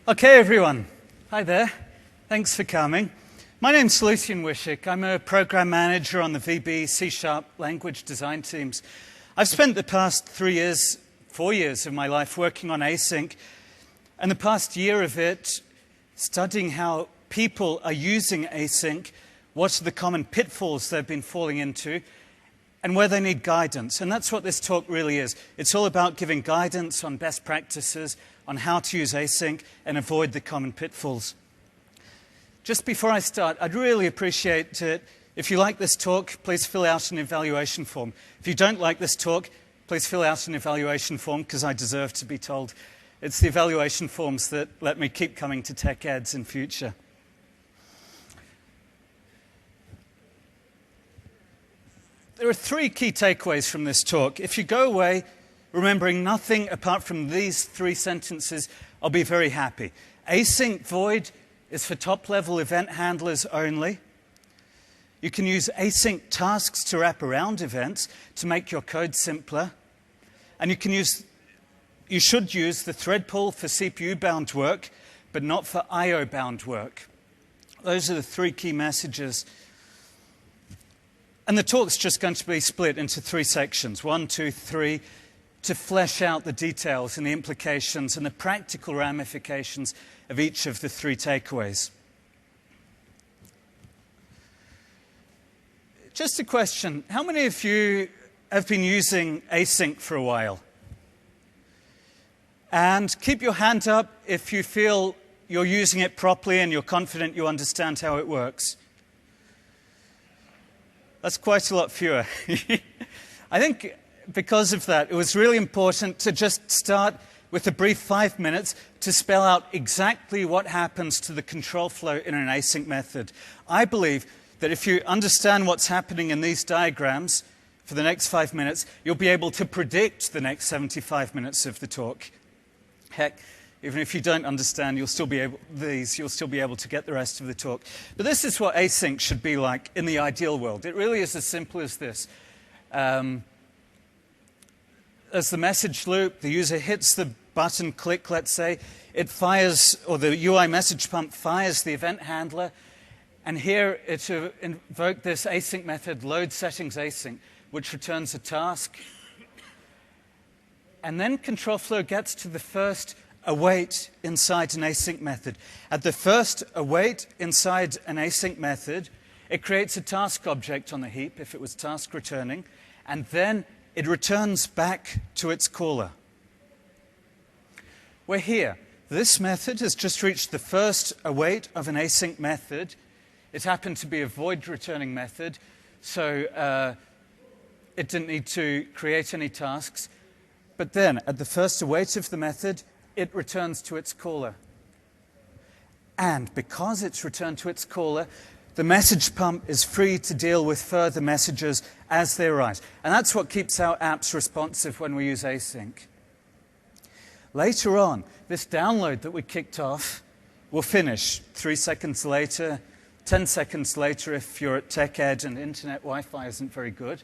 Okay, everyone. Hi there. Thanks for coming. My name's Lucian Wishick. I'm a program manager on the VB C# language design teams. I've spent the past 4 years of my life working on Async, and the past year of it studying how people are using Async, what are the common pitfalls they've been falling into, and where they need guidance. And that's what this talk really is. It's all about giving guidance on best practices, on how to use Async and avoid the common pitfalls. Just before I start, I'd really appreciate it if you like this talk, please fill out an evaluation form. If you don't like this talk, please fill out an evaluation form, because I deserve to be told. It's the evaluation forms that let me keep coming to TechEds in future. There are 3 key takeaways from this talk. If you go away remembering nothing apart from these 3 sentences, I'll be very happy. Async void is for top-level event handlers only. You can use async tasks to wrap around events to make your code simpler. And you should use the thread pool for CPU-bound work, but not for I/O-bound work. Those are the 3 key messages. And the talk's just going to be split into 3 sections, 1, 2, 3, to flesh out the details and the implications and the practical ramifications of each of the 3 takeaways. Just a question, how many of you have been using Async for a while? And keep your hand up if you feel you're using it properly and you're confident you understand how it works. That's quite a lot fewer. I think because of that, it was really important to just start with a brief 5 minutes to spell out exactly what happens to the control flow in an async method. I believe that if you understand what's happening in these diagrams for the next 5 minutes, you'll be able to predict the next 75 minutes of the talk. Heck, even if you don't understand, you'll still be able to get the rest of the talk. But this is what async should be like in the ideal world. It really is as simple as this. As the message loop, the user hits the button click, let's say, it fires, or the UI message pump fires the event handler, and here it will invoke this async method, load settings async, which returns a task. And then control flow gets to the first await inside an async method. At the first await inside an async method, it creates a task object on the heap if it was task returning, and then it returns back to its caller. We're here. This method has just reached the first await of an async method. It happened to be a void returning method, so it didn't need to create any tasks. But then, at the first await of the method, it returns to its caller. And because it's returned to its caller, the message pump is free to deal with further messages as they arise. And that's what keeps our apps responsive when we use async. Later on, this download that we kicked off will finish 3 seconds later, 10 seconds later if you're at TechEd and internet Wi-Fi isn't very good.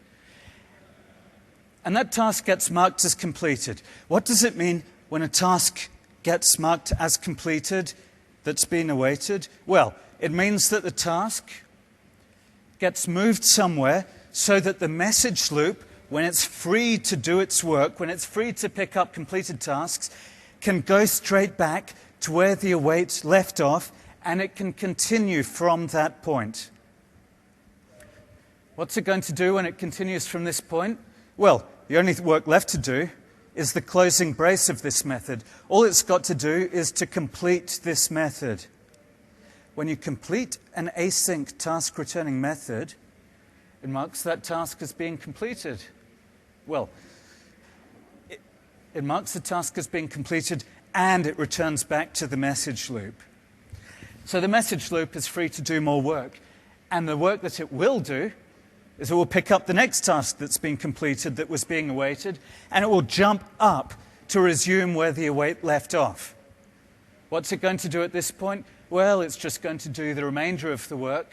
And that task gets marked as completed. What does it mean when a task gets marked as completed that's been awaited? Well, it means that the task gets moved somewhere so that the message loop, when it's free to do its work, when it's free to pick up completed tasks, can go straight back to where the await left off, and it can continue from that point. What's it going to do when it continues from this point? Well, the only work left to do is the closing brace of this method. All it's got to do is to complete this method. When you complete an async task returning method, it marks that task as being completed. Well, it marks the task as being completed and it returns back to the message loop. So the message loop is free to do more work. And the work that it will do is it will pick up the next task that's been completed that was being awaited, and it will jump up to resume where the await left off. What's it going to do at this point? Well, it's just going to do the remainder of the work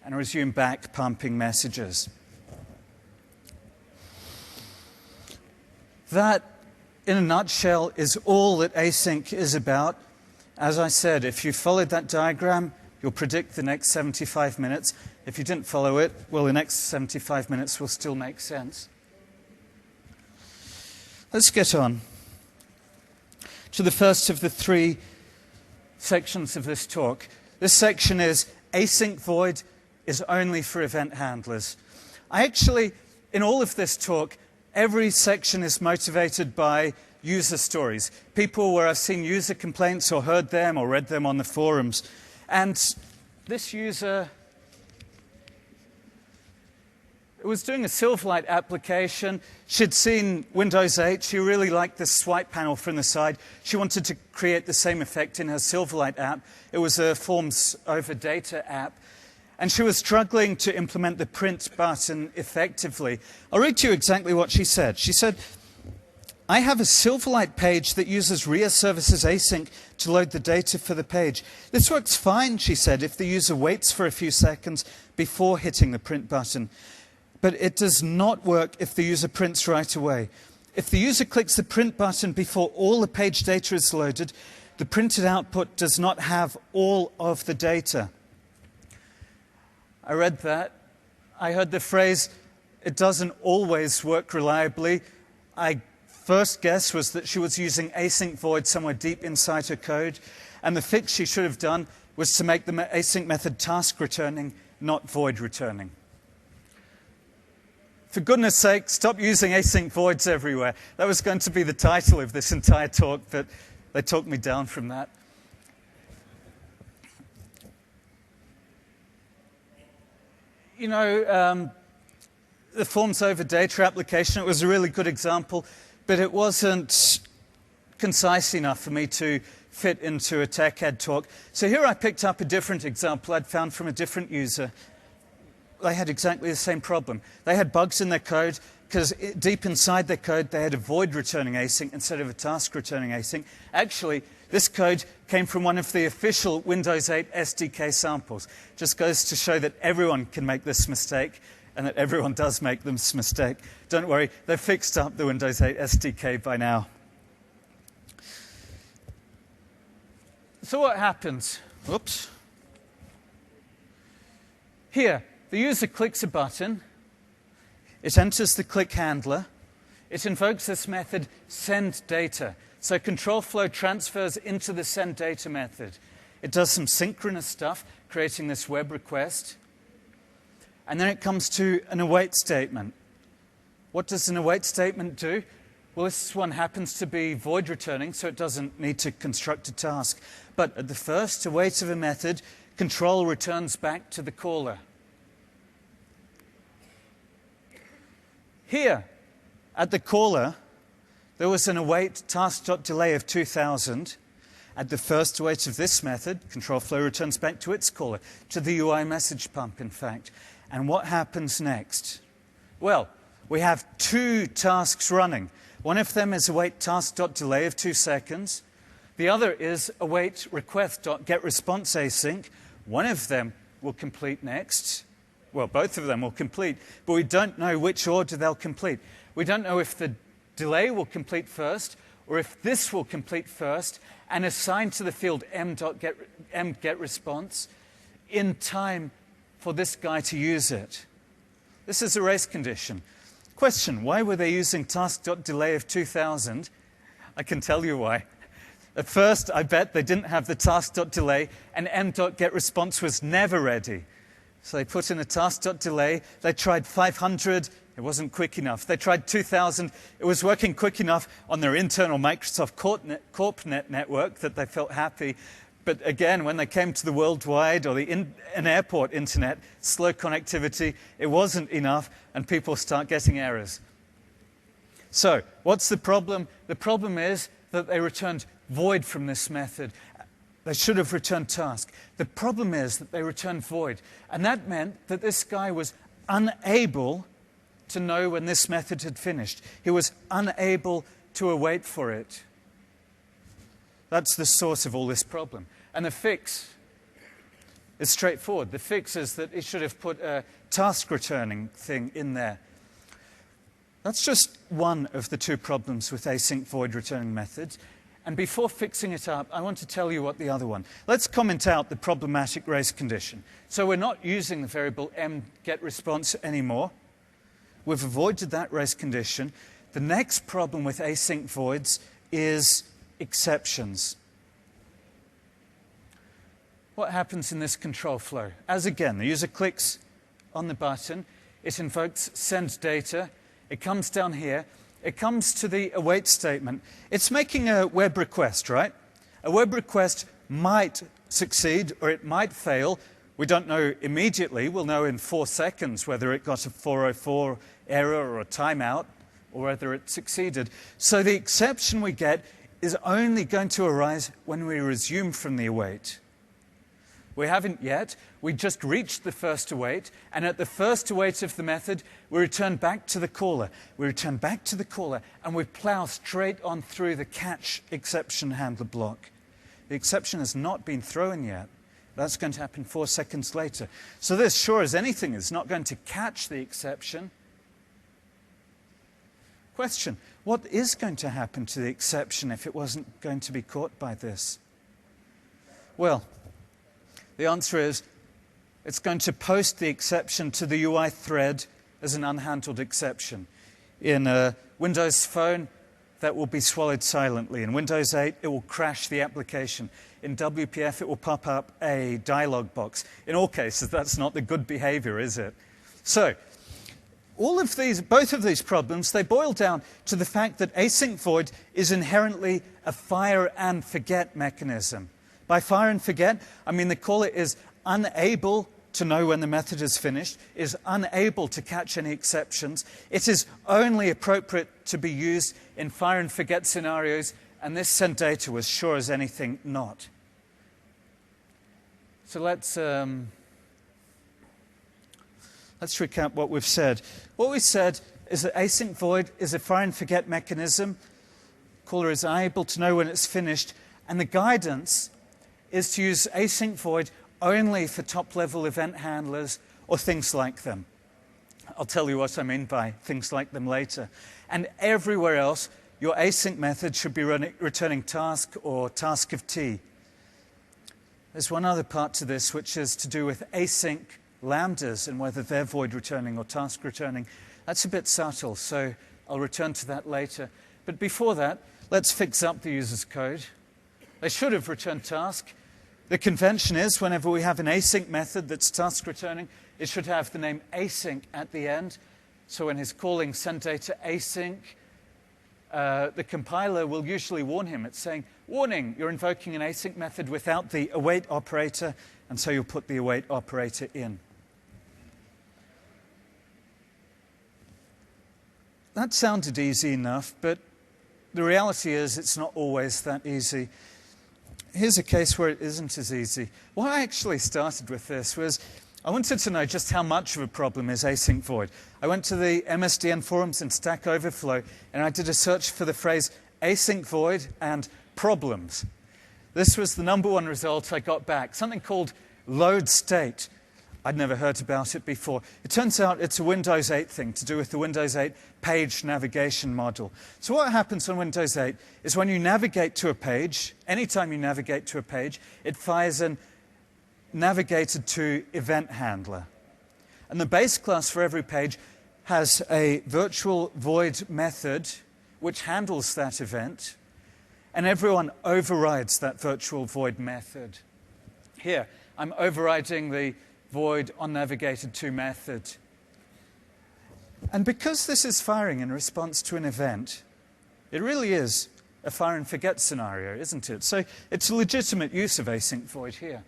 and resume back pumping messages. That, in a nutshell, is all that async is about. As I said, if you followed that diagram, you'll predict the next 75 minutes. If you didn't follow it, well, the next 75 minutes will still make sense. Let's get on to the first of the three sections of this talk. This section is async void is only for event handlers. In all of this talk, every section is motivated by user stories. People where I've seen user complaints or heard them or read them on the forums. And this user was doing a Silverlight application. She'd seen Windows 8. She really liked the swipe panel from the side. She wanted to create the same effect in her Silverlight app. It was a forms over data app. And she was struggling to implement the print button effectively. I'll read to you exactly what she said. She said, I have a Silverlight page that uses RIA services async to load the data for the page. This works fine, she said, if the user waits for a few seconds before hitting the print button. But it does not work if the user prints right away. If the user clicks the print button before all the page data is loaded, the printed output does not have all of the data. I read that. I heard the phrase, it doesn't always work reliably. My first guess was that she was using async void somewhere deep inside her code. And the fix she should have done was to make the async method task returning, not void returning. For goodness sake, stop using async voids everywhere. That was going to be the title of this entire talk, but they talked me down from that. You know, the forms over data application, it was a really good example, but it wasn't concise enough for me to fit into a TechEd talk. So here I picked up a different example I'd found from a different user. They had exactly the same problem. They had bugs in their code because deep inside their code they had a void returning async instead of a task returning async. Actually, this code came from one of the official Windows 8 SDK samples. Just goes to show that everyone can make this mistake and that everyone does make this mistake. Don't worry, they've fixed up the Windows 8 SDK by now. So what happens? Whoops. Here, the user clicks a button. It enters the click handler. It invokes this method, sendData. So control flow transfers into the sendData method. It does some synchronous stuff, creating this web request. And then it comes to an await statement. What does an await statement do? Well, this one happens to be void returning, so it doesn't need to construct a task. But at the first await of a method, control returns back to the caller. Here, at the caller, there was an await task.delay of 2000. At the first await of this method, control flow returns back to its caller, to the UI message pump, in fact. And what happens next? Well, we have two tasks running. One of them is await task.delay of 2 seconds. The other is await request.getResponse async. One of them will complete next. Well, both of them will complete, but we don't know which order they'll complete. We don't know if the delay will complete first, or if this will complete first, and assign to the field m.getResponse in time for this guy to use it. This is a race condition. Question, why were they using task.delay of 2000? I can tell you why. At first, I bet they didn't have the task.delay, and m.getResponse was never ready. So they put in a task.delay. They tried 500. It wasn't quick enough. They tried 2,000. It was working quick enough on their internal Microsoft CorpNet network that they felt happy. But again, when they came to the worldwide or an airport internet, slow connectivity, it wasn't enough, and people start getting errors. So what's the problem? The problem is that they returned void from this method. They should have returned task. The problem is that they returned void. And that meant that this guy was unable to know when this method had finished. He was unable to await for it. That's the source of all this problem. And the fix is straightforward. The fix is that it should have put a task returning thing in there. That's just one of the two problems with async void returning methods. And before fixing it up, I want to tell you what the other one. Let's comment out the problematic race condition. So we're not using the variable mGetResponse anymore. We've avoided that race condition. The next problem with async voids is exceptions. What happens in this control flow? As again, the user clicks on the button, it invokes send data, it comes down here, it comes to the await statement. It's making a web request, right? A web request might succeed or it might fail. We don't know immediately. We'll know in 4 seconds whether it got a 404 error or a timeout or whether it succeeded. So the exception we get is only going to arise when we resume from the await. We haven't yet. We just reached the first await, and at the first await of the method, we return back to the caller. We return back to the caller, and we plow straight on through the catch exception handler block. The exception has not been thrown yet. That's going to happen 4 seconds later. So this, sure as anything, is not going to catch the exception. Question, what is going to happen to the exception if it wasn't going to be caught by this? Well, the answer is it's going to post the exception to the UI thread as an unhandled exception. In a Windows Phone, that will be swallowed silently. In Windows 8, it will crash the application. In WPF, it will pop up a dialog box. In all cases, that's not the good behavior, is it? So, both of these problems, they boil down to the fact that async void is inherently a fire and forget mechanism. By fire and forget, I mean the caller is unable to know when the method is finished, is unable to catch any exceptions. It is only appropriate to be used in fire and forget scenarios, and this send data was sure as anything not. So let's recap what we've said. What we said is that async void is a fire and forget mechanism. Caller is unable to know when it's finished, and the guidance is to use async void only for top-level event handlers or things like them. I'll tell you what I mean by things like them later. And everywhere else, your async method should be returning task or task of T. There's one other part to this, which is to do with async lambdas and whether they're void returning or task returning. That's a bit subtle, so I'll return to that later. But before that, let's fix up the user's code. They should have returned task. The convention is whenever we have an async method that's task returning, it should have the name async at the end. So when he's calling send data async, the compiler will usually warn him. It's saying, warning, you're invoking an async method without the await operator, and so you'll put the await operator in. That sounded easy enough, but the reality is it's not always that easy. Here's a case where it isn't as easy. Why I actually started with this was I wanted to know just how much of a problem is async void. I went to the MSDN forums in Stack Overflow and I did a search for the phrase async void and problems. This was the #1 result I got back, something called load state. I'd never heard about it before. It turns out it's a Windows 8 thing to do with the Windows 8 page navigation model. So what happens on Windows 8 is when you navigate to a page, anytime you navigate to a page, it fires a navigated to event handler. And the base class for every page has a virtual void method which handles that event, and everyone overrides that virtual void method. Here, I'm overriding the void on navigated to method. And because this is firing in response to an event, it really is a fire and forget scenario, isn't it? So it's a legitimate use of async void here.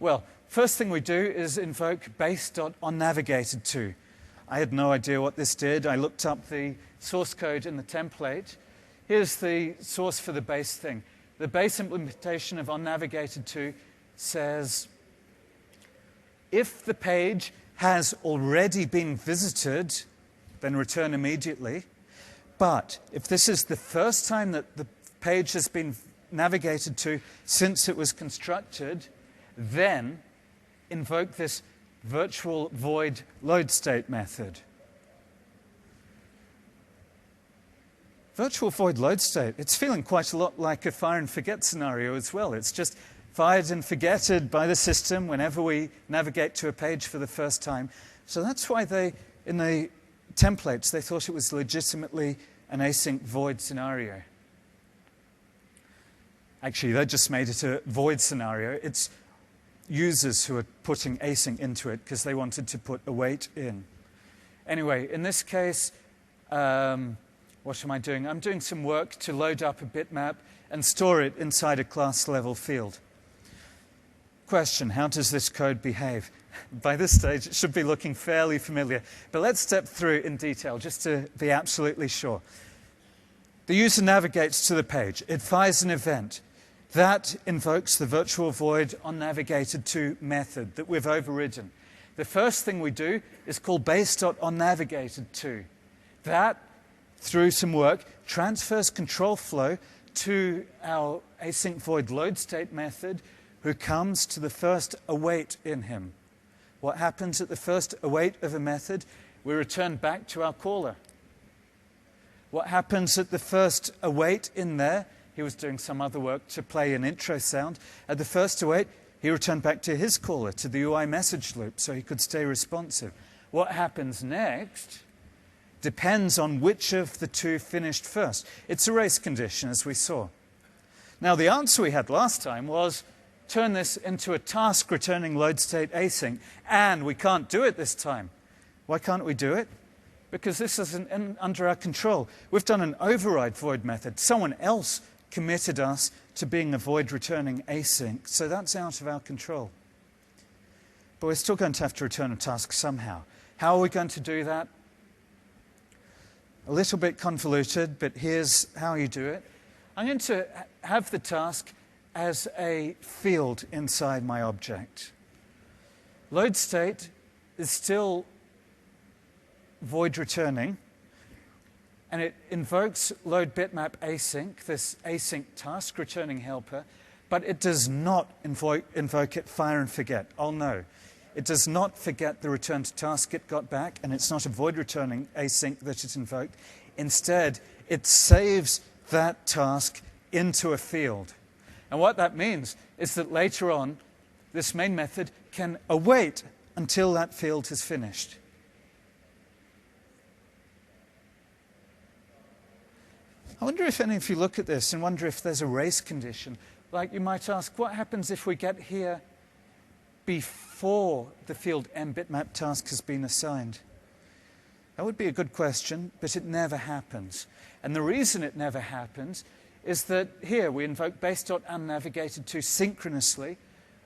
Well, first thing we do is invoke base.onNavigated_to. I had no idea what this did. I looked up the source code in the template. Here's the source for the base thing. The base implementation of onNavigated_to says, if the page has already been visited, then return immediately. But if this is the first time that the page has been navigated to since it was constructed, then invoke this virtual void load state method. virtual void load state, it's feeling quite a lot like a fire and forget scenario as well. It's just fired and forgetted by the system whenever we navigate to a page for the first time. So that's why in the templates, they thought it was legitimately an async void scenario. Actually, they just made it a void scenario. It's users who are putting async into it because they wanted to put await in. Anyway, in this case, what am I doing? I'm doing some work to load up a bitmap and store it inside a class-level field. Question, how does this code behave? By this stage, it should be looking fairly familiar. But let's step through in detail just to be absolutely sure. The user navigates to the page. It fires an event. That invokes the virtual void onNavigated_to method that we've overridden. The first thing we do is call base.onNavigated_to. That, through some work, transfers control flow to our async void load state method, who comes to the first await in him. What happens at the first await of a method? We return back to our caller. What happens at the first await in there? He was doing some other work to play an intro sound. At the first await, he returned back to his caller, to the UI message loop, so he could stay responsive. What happens next depends on which of the two finished first. It's a race condition, as we saw. Now, the answer we had last time was turn this into a task returning load state async, and we can't do it this time. Why can't we do it? Because this isn't under our control. We've done an override void method. Someone else committed us to being a void returning async, so that's out of our control. But we're still going to have to return a task somehow. How are we going to do that? A little bit convoluted, but here's how you do it. I'm going to have the task as a field inside my object. Load state is still void returning, and it invokes load bitmap async, this async task returning helper, but it does not invoke it fire and forget. Oh no. It does not forget the return to task it got back, and it's not a void returning async that it invoked. Instead, it saves that task into a field. And what that means is that later on, this main method can await until that field is finished. I wonder if any of you look at this and wonder if there's a race condition. Like you might ask, what happens if we get here before the field mbitmap task has been assigned? That would be a good question, but it never happens. And the reason it never happens is that here we invoke base.onNavigated_to synchronously,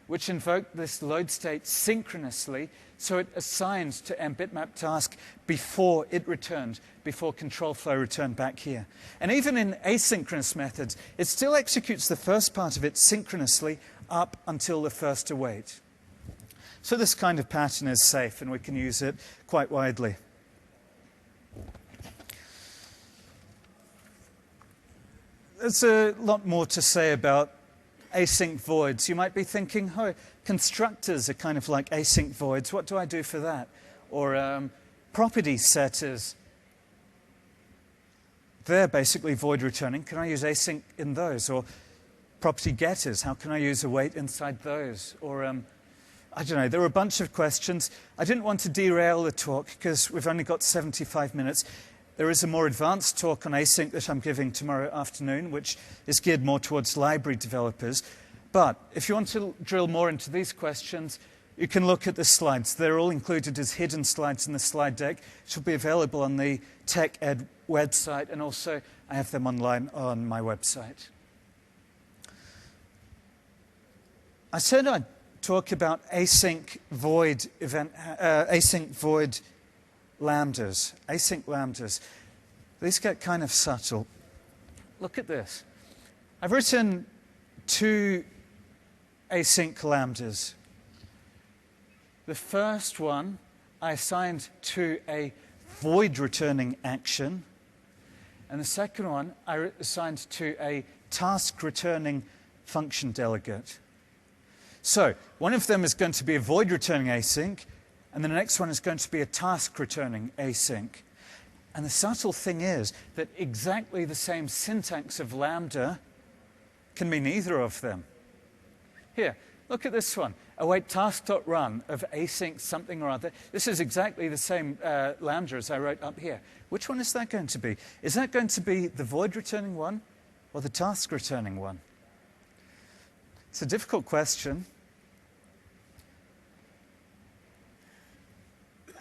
which invoked this load state synchronously, so it assigns to mbitmap task before it returned, before control flow returned back here. And even in asynchronous methods, it still executes the first part of it synchronously up until the first await. So this kind of pattern is safe, and we can use it quite widely. There's a lot more to say about async voids. You might be thinking, oh, constructors are kind of like async voids. What do I do for that? Or property setters. They're basically void returning. Can I use async in those? Or property getters, how can I use await inside those? Or, I don't know, there were a bunch of questions. I didn't want to derail the talk because we've only got 75 minutes. There is a more advanced talk on async that I'm giving tomorrow afternoon, which is geared more towards library developers. But if you want to drill more into these questions, you can look at the slides. They're all included as hidden slides in the slide deck. It will be available on the TechEd website, and also I have them online on my website. I said I'd talk about async void lambdas, async lambdas. These get kind of subtle. Look at this. I've written two async lambdas. The first one I assigned to a void returning action, and the second one I assigned to a task returning function delegate. So one of them is going to be a void returning async, and the next one is going to be a task returning async. And the subtle thing is that exactly the same syntax of Lambda can mean either of them. Here, look at this one. Await task.run of async something or other. This is exactly the same Lambda as I wrote up here. Which one is that going to be? Is that going to be the void returning one or the task returning one? It's a difficult question.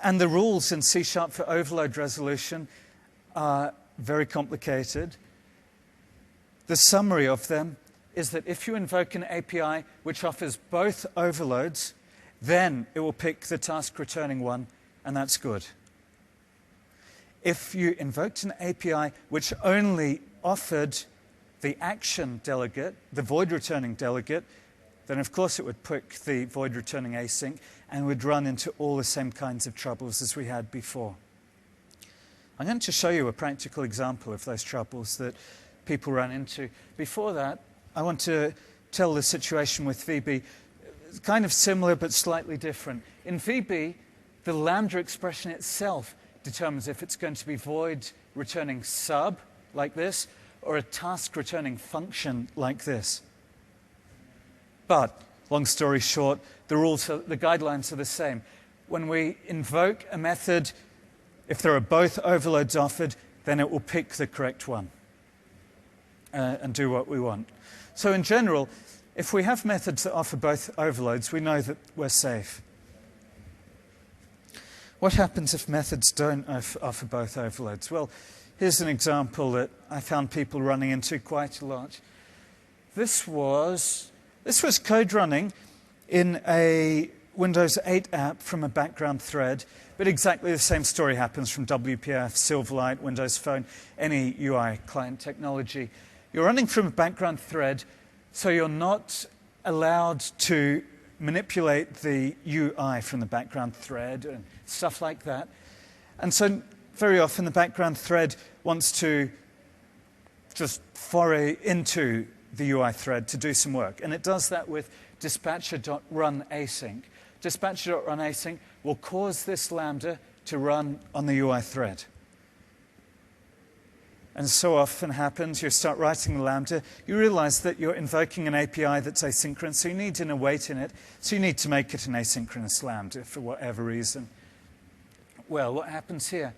And the rules in C# for overload resolution are very complicated. The summary of them is that if you invoke an API which offers both overloads, then it will pick the task returning one, and that's good. If you invoked an API which only offered the action delegate, the void returning delegate, then of course it would pick the void returning async and would run into all the same kinds of troubles as we had before. I'm going to show you a practical example of those troubles that people run into. Before that, I want to tell the situation with VB. It's kind of similar but slightly different. In VB, the Lambda expression itself determines if it's going to be void returning sub, like this, or a task returning function like this. But, long story short, the guidelines are the same. When we invoke a method, if there are both overloads offered, then it will pick the correct one and do what we want. So in general, if we have methods that offer both overloads, we know that we're safe. What happens if methods don't offer both overloads? Well, here's an example that I found people running into quite a lot. This was code running in a Windows 8 app from a background thread, but exactly the same story happens from WPF, Silverlight, Windows Phone, any UI client technology. You're running from a background thread, so you're not allowed to manipulate the UI from the background thread and stuff like that. And so very often the background thread wants to just foray into the UI thread to do some work. And it does that with dispatcher.runAsync. Dispatcher.runAsync will cause this Lambda to run on the UI thread. And so often happens, you start writing the Lambda, you realize that you're invoking an API that's asynchronous, so you need an await in it, so you need to make it an asynchronous Lambda for whatever reason. Well, what happens here?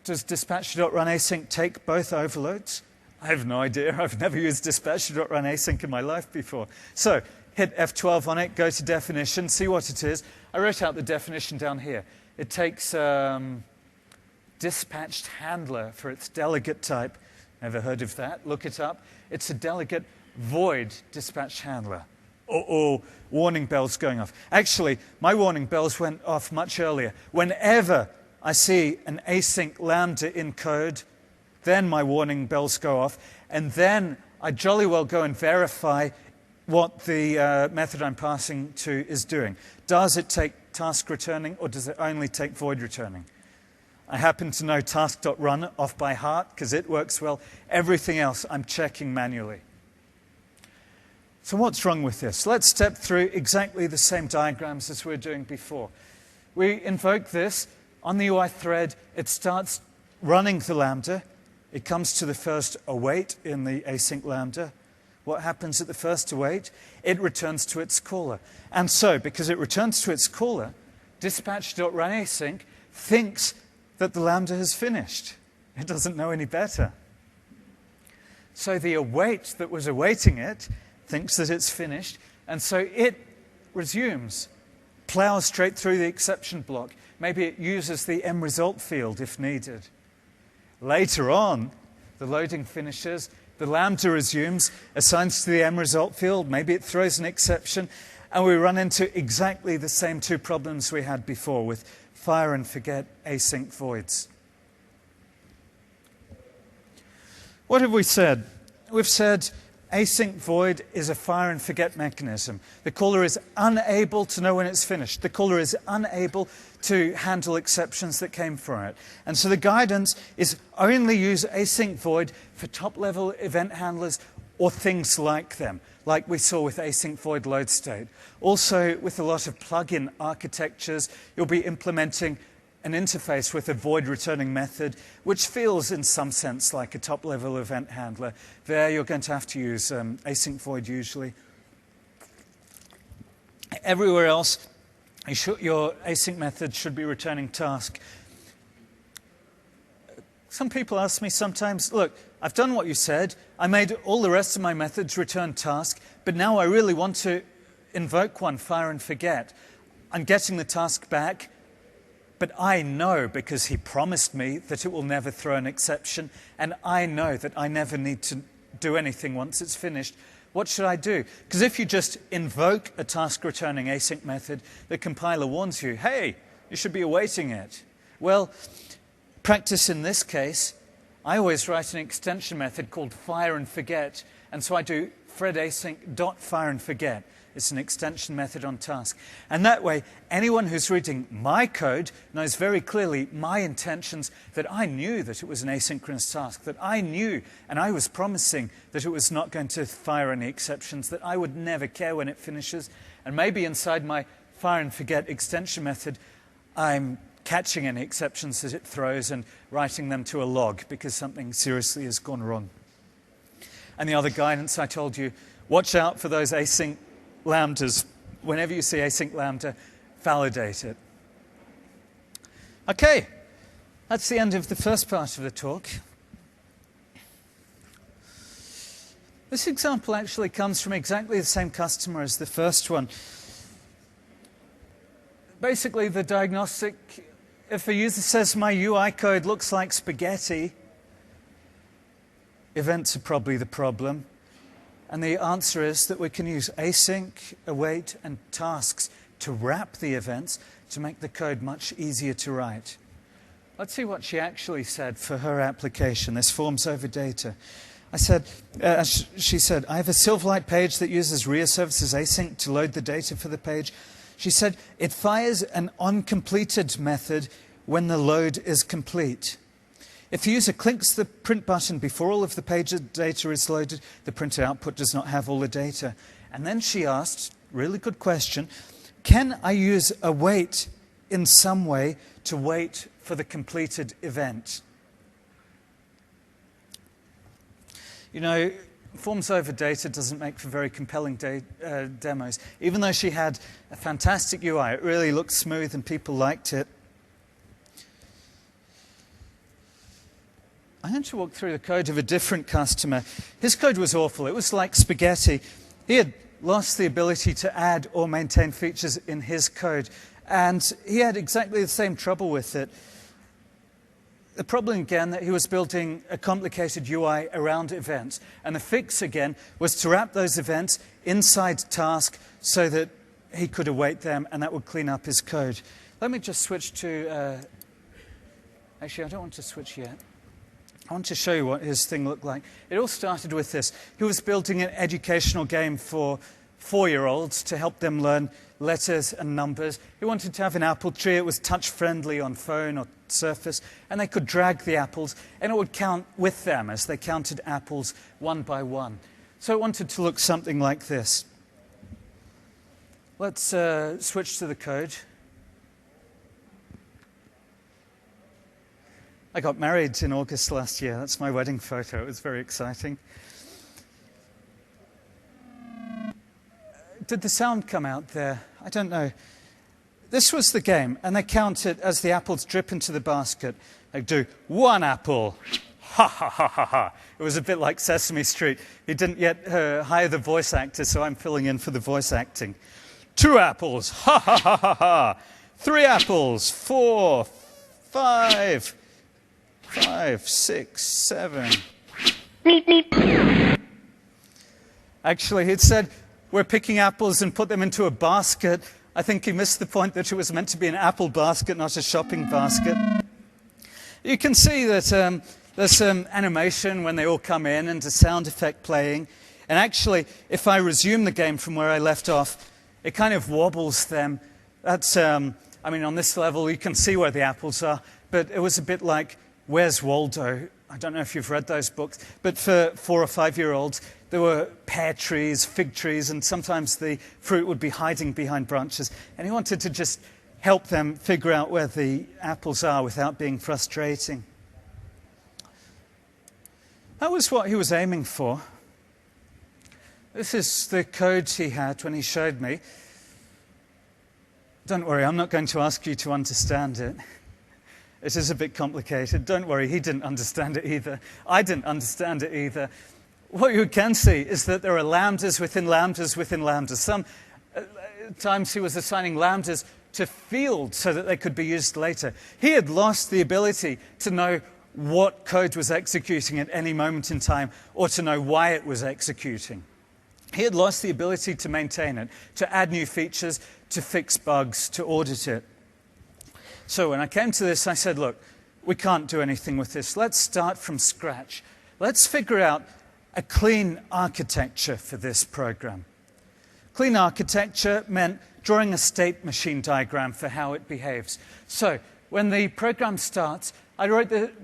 Does dispatcher.runAsync take both overloads? I have no idea. I've never used dispatcher.runAsync in my life before. So hit F12 on it, go to definition, see what it is. I wrote out the definition down here. It takes dispatched handler for its delegate type. Never heard of that. Look it up. It's a delegate void dispatch handler. Uh-oh, warning bells going off. Actually, my warning bells went off much earlier. Whenever I see an async Lambda in code, then my warning bells go off, and then I jolly well go and verify what the method I'm passing to is doing. Does it take task returning, or does it only take void returning? I happen to know task.run off by heart because it works well. Everything else I'm checking manually. So what's wrong with this? Let's step through exactly the same diagrams as we were doing before. We invoke this on the UI thread. It starts running the Lambda. It comes to the first await in the async Lambda. What happens at the first await? It returns to its caller. And so, because it returns to its caller, dispatch.runAsync thinks that the Lambda has finished. It doesn't know any better. So the await that was awaiting it thinks that it's finished, and so it resumes, plows straight through the exception block. Maybe it uses the mResult field if needed. Later on, the loading finishes, the Lambda resumes, assigns to the mResult field, maybe it throws an exception, and we run into exactly the same two problems we had before with fire and forget async voids. What have we said? We've said async void is a fire and forget mechanism. The caller is unable to know when it's finished. The caller is unable to handle exceptions that came from it. And so the guidance is only use async void for top-level event handlers or things like them, like we saw with async void load state. Also, with a lot of plug-in architectures, you'll be implementing an interface with a void returning method, which feels in some sense like a top-level event handler. There you're going to have to use async void usually. Everywhere else, your async method should be returning task. Some people ask me sometimes, look, I've done what you said. I made all the rest of my methods return task, but now I really want to invoke one, fire and forget. I'm getting the task back, but I know because he promised me that it will never throw an exception, and I know that I never need to do anything once it's finished. What should I do? Because if you just invoke a task returning async method, the compiler warns you, hey, you should be awaiting it. Well, practice in this case, I always write an extension method called fire and forget, and so I do thread_async.fire and forget. It's an extension method on task. And that way, anyone who's reading my code knows very clearly my intentions, that I knew that it was an asynchronous task, that I knew and I was promising that it was not going to fire any exceptions, that I would never care when it finishes. And maybe inside my fire and forget extension method, I'm catching any exceptions that it throws and writing them to a log because something seriously has gone wrong. And the other guidance I told you, watch out for those async lambdas. Whenever you see async lambda, validate it. Okay, that's the end of the first part of the talk. This example actually comes from exactly the same customer as the first one. Basically, the diagnostic, if a user says my UI code looks like spaghetti, events are probably the problem. And the answer is that we can use async, await, and tasks to wrap the events to make the code much easier to write. Let's see what she actually said for her application, this forms over data. She said, I have a Silverlight page that uses RIA services async to load the data for the page. She said, it fires an onCompleted method when the load is complete. If the user clicks the print button before all of the page data is loaded, the printed output does not have all the data. And then she asked, really good question, can I use await in some way to wait for the completed event? You know, forms over data doesn't make for very compelling demos. Even though she had a fantastic UI, it really looked smooth and people liked it. I'm going to walk through the code of a different customer. His code was awful. It was like spaghetti. He had lost the ability to add or maintain features in his code, and he had exactly the same trouble with it. The problem again that he was building a complicated UI around events, and the fix again was to wrap those events inside task so that he could await them, and that would clean up his code. Let me just switch to... Actually, I don't want to switch yet. I want to show you what his thing looked like. It all started with this. He was building an educational game for 4-year-olds to help them learn letters and numbers. He wanted to have an apple tree. It was touch-friendly on phone or Surface, and they could drag the apples, and it would count with them as they counted apples one by one. So it wanted to look something like this. Let's switch to the code. I got married in August last year. That's my wedding photo. It was very exciting. Did the sound come out there? I don't know. This was the game, and they count it as the apples drip into the basket. They do 1 apple. Ha, ha, ha, ha, ha. It was a bit like Sesame Street. He didn't yet hire the voice actor, so I'm filling in for the voice acting. 2 apples. Ha, ha, ha, ha, ha. 3 apples. 4, 5... 5, 6, 7. Actually, he'd said, we're picking apples and put them into a basket. I think he missed the point that it was meant to be an apple basket, not a shopping basket. You can see that there's some animation when they all come in and a sound effect playing. And actually, if I resume the game from where I left off, it kind of wobbles them. That's, I mean, on this level, you can see where the apples are. But it was a bit like Where's Waldo? I don't know if you've read those books, but for 4 or 5-year-olds, there were pear trees, fig trees, and sometimes the fruit would be hiding behind branches. And he wanted to just help them figure out where the apples are without being frustrating. That was what he was aiming for. This is the code he had when he showed me. Don't worry, I'm not going to ask you to understand it. It is a bit complicated. Don't worry, he didn't understand it either. I didn't understand it either. What you can see is that there are lambdas within lambdas within lambdas. Sometimes he was assigning lambdas to fields so that they could be used later. He had lost the ability to know what code was executing at any moment in time or to know why it was executing. He had lost the ability to maintain it, to add new features, to fix bugs, to audit it. So when I came to this, I said, look, we can't do anything with this. Let's start from scratch. Let's figure out a clean architecture for this program. Clean architecture meant drawing a state machine diagram for how it behaves. So when the program starts, I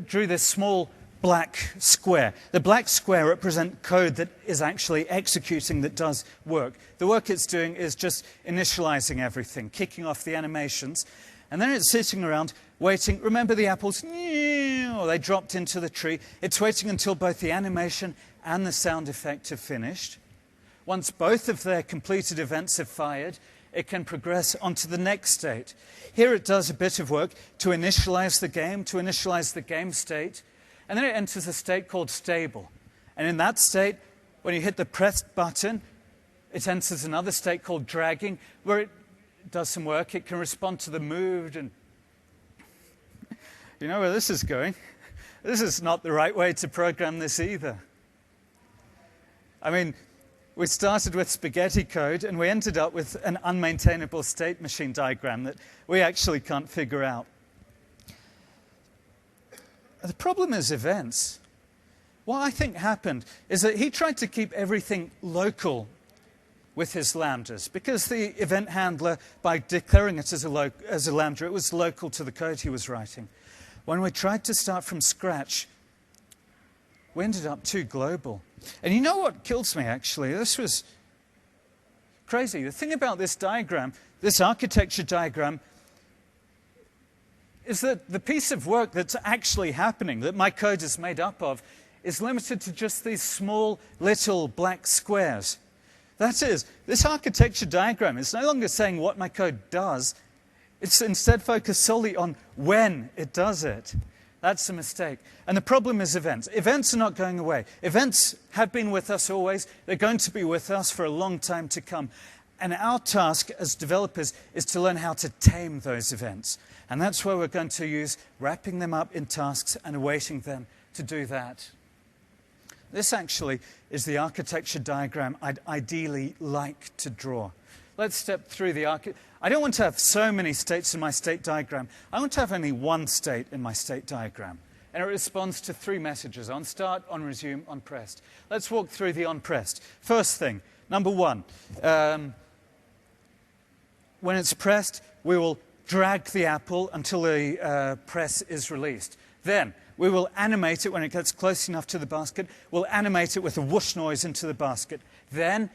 drew this small black square. The black square represents code that is actually executing, that does work. The work it's doing is just initializing everything, kicking off the animations, and then it's sitting around waiting. Remember the apples? They dropped into the tree. It's waiting until both the animation and the sound effect have finished. Once both of their completed events have fired, it can progress onto the next state. Here it does a bit of work to initialize the game state, and then it enters a state called stable. And in that state, when you hit the pressed button, it enters another state called dragging, where it does some work. It can respond to the moved, and you know where this is going. This is not the right way to program this either. I mean, we started with spaghetti code, and we ended up with an unmaintainable state machine diagram that we actually can't figure out. The problem is events. What I think happened is that he tried to keep everything local with his lambdas, because the event handler, by declaring it as a lambda, it was local to the code he was writing. When we tried to start from scratch, we ended up too global. And you know what kills me, actually? This was crazy. The thing about this diagram, this architecture diagram, is that the piece of work that's actually happening, that my code is made up of, is limited to just these small little black squares. That is, this architecture diagram is no longer saying what my code does. It's instead focused solely on when it does it. That's a mistake. And the problem is events. Events are not going away. Events have been with us always. They're going to be with us for a long time to come. And our task as developers is to learn how to tame those events. And that's where we're going to use wrapping them up in tasks and awaiting them to do that. This actually is the architecture diagram I'd ideally like to draw. Let's step through the architecture. I don't want to have so many states in my state diagram. I want to have only one state in my state diagram. And it responds to three messages: on start, on resume, on pressed. Let's walk through the on pressed. First thing, number one. When it's pressed, we will drag the apple until the press is released. Then we will animate it when it gets close enough to the basket. We'll animate it with a whoosh noise into the basket. Then,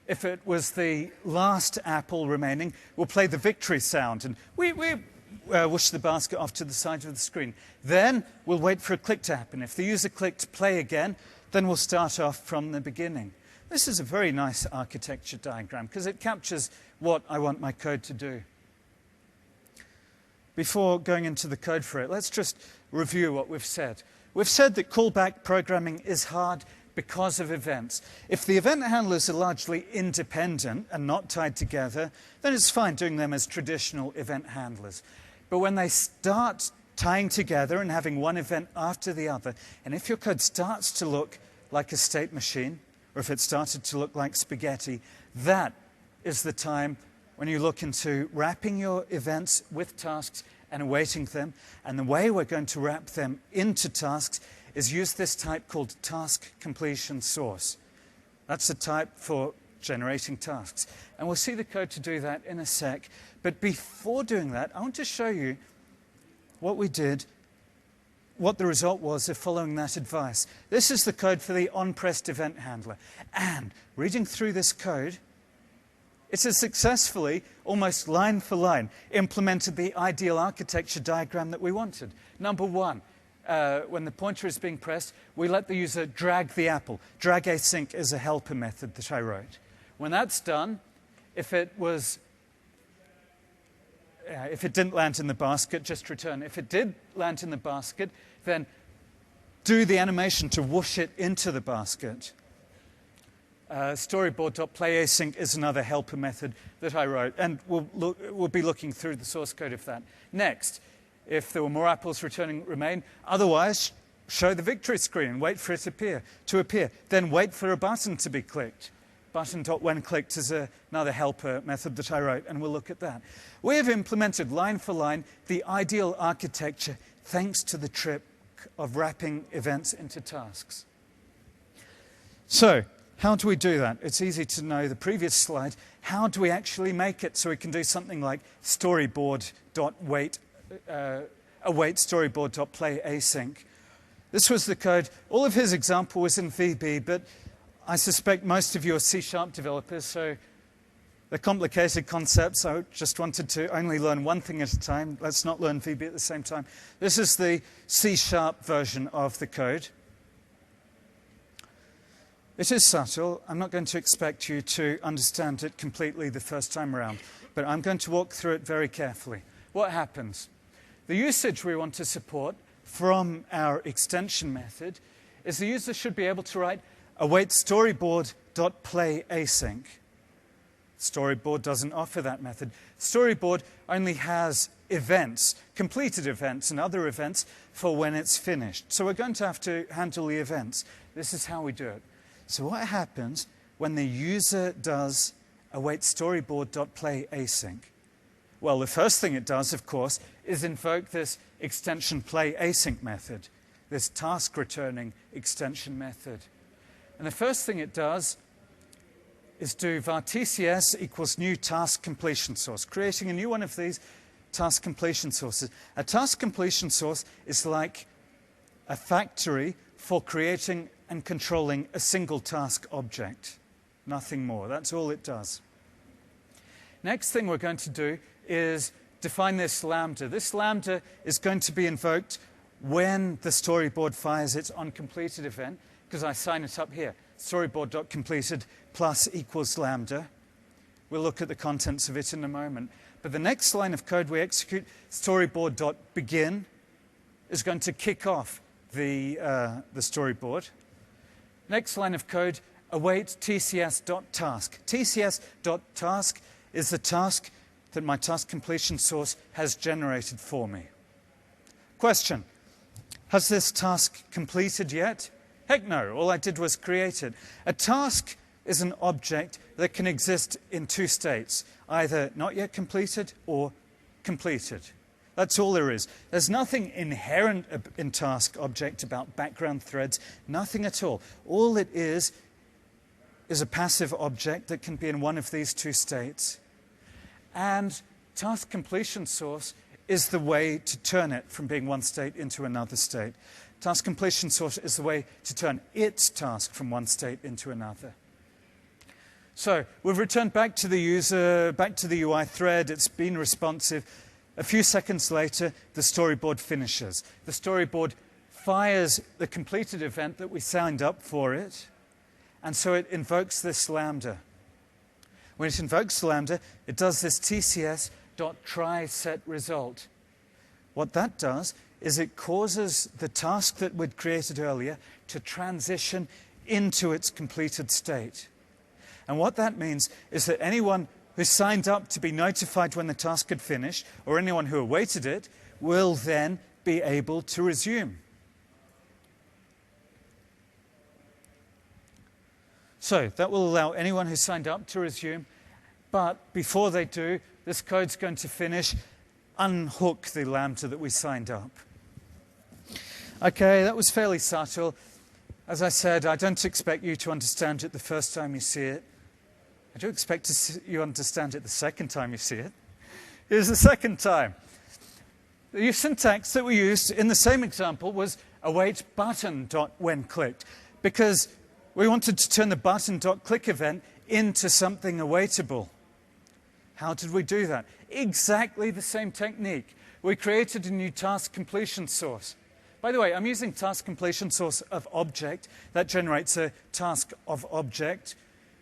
if it was the last apple remaining, we'll play the victory sound, and we whoosh the basket off to the side of the screen. Then we'll wait for a click to happen. If the user clicked play again, then we'll start off from the beginning. This is a very nice architecture diagram because it captures what I want my code to do. Before going into the code for it, let's just review what we've said. We've said that callback programming is hard because of events. If the event handlers are largely independent and not tied together, then it's fine doing them as traditional event handlers. But when they start tying together and having one event after the other, and if your code starts to look like a state machine, or if it started to look like spaghetti, that is the time when you look into wrapping your events with tasks and awaiting them. And the way we're going to wrap them into tasks is use this type called task completion source. That's a type for generating tasks. And we'll see the code to do that in a sec. But before doing that, I want to show you what we did, what the result was of following that advice. This is the code for the on-pressed event handler. And reading through this code, it has successfully, almost line for line, implemented the ideal architecture diagram that we wanted. Number one, when the pointer is being pressed, we let the user drag the apple. Drag async is a helper method that I wrote. When that's done, if it didn't land in the basket, just return. If it did land in the basket, then do the animation to whoosh it into the basket. Storyboard.playAsync is another helper method that I wrote, and we'll be looking through the source code of that. Next, if there were more apples returning, remain. Otherwise, show the victory screen and wait for it to appear. Then wait for a button to be clicked. Button.whenClicked is another helper method that I wrote, and we'll look at that. We have implemented line for line the ideal architecture thanks to the trick of wrapping events into tasks. So, how do we do that? It's easy to know the previous slide. How do we actually make it so we can do something like storyboard.await storyboard.playAsync? This was the code. All of his example was in VB, but I suspect most of you are C# developers, so they're complicated concepts. I just wanted to only learn one thing at a time. Let's not learn VB at the same time. This is the C# version of the code. It is subtle. I'm not going to expect you to understand it completely the first time around, but I'm going to walk through it very carefully. What happens? The usage we want to support from our extension method is the user should be able to write await storyboard.playAsync. Storyboard doesn't offer that method. Storyboard only has events, completed events and other events for when it's finished. So we're going to have to handle the events. This is how we do it. So what happens when the user does await storyboard.playAsync? Well, the first thing it does, of course, is invoke this extension playAsync method, this task returning extension method. And the first thing it does is do var TCS equals new task completion source, creating a new one of these task completion sources. A task completion source is like a factory for creating and controlling a single task object. Nothing more. That's all it does. Next thing we're going to do is define this lambda. This lambda is going to be invoked when the storyboard fires its onCompleted event, because I sign it up here. Storyboard.completed plus equals lambda. We'll look at the contents of it in a moment. But the next line of code we execute, storyboard.begin, is going to kick off the storyboard. Next line of code, await tcs.task. tcs.task is the task that my task completion source has generated for me. Question, has this task completed yet? Heck no, all I did was create it. A task is an object that can exist in two states, either not yet completed or completed. That's all there is. There's nothing inherent in task object about background threads, nothing at all. All it is a passive object that can be in one of these two states. And task completion source is the way to turn it from being one state into another state. Task completion source is the way to turn its task from one state into another. So we've returned back to the user, back to the UI thread. It's been responsive. A few seconds later, the storyboard finishes. The storyboard fires the completed event that we signed up for it, and so it invokes this lambda. When it invokes the lambda, it does this tcs.try_set_result. What that does is it causes the task that we'd created earlier to transition into its completed state. And what that means is that anyone who signed up to be notified when the task had finished, or anyone who awaited it, will then be able to resume. So that will allow anyone who signed up to resume, but before they do, this code's going to finish, unhook the lambda that we signed up. Okay, that was fairly subtle. As I said, I don't expect you to understand it the first time you see it. I do expect you understand it the second time you see it. Here's the second time. The syntax that we used in the same example was await button.whenClicked, because we wanted to turn the button.click event into something awaitable. How did we do that? Exactly the same technique. We created a new task completion source. By the way, I'm using task completion source of object. That generates a task of object.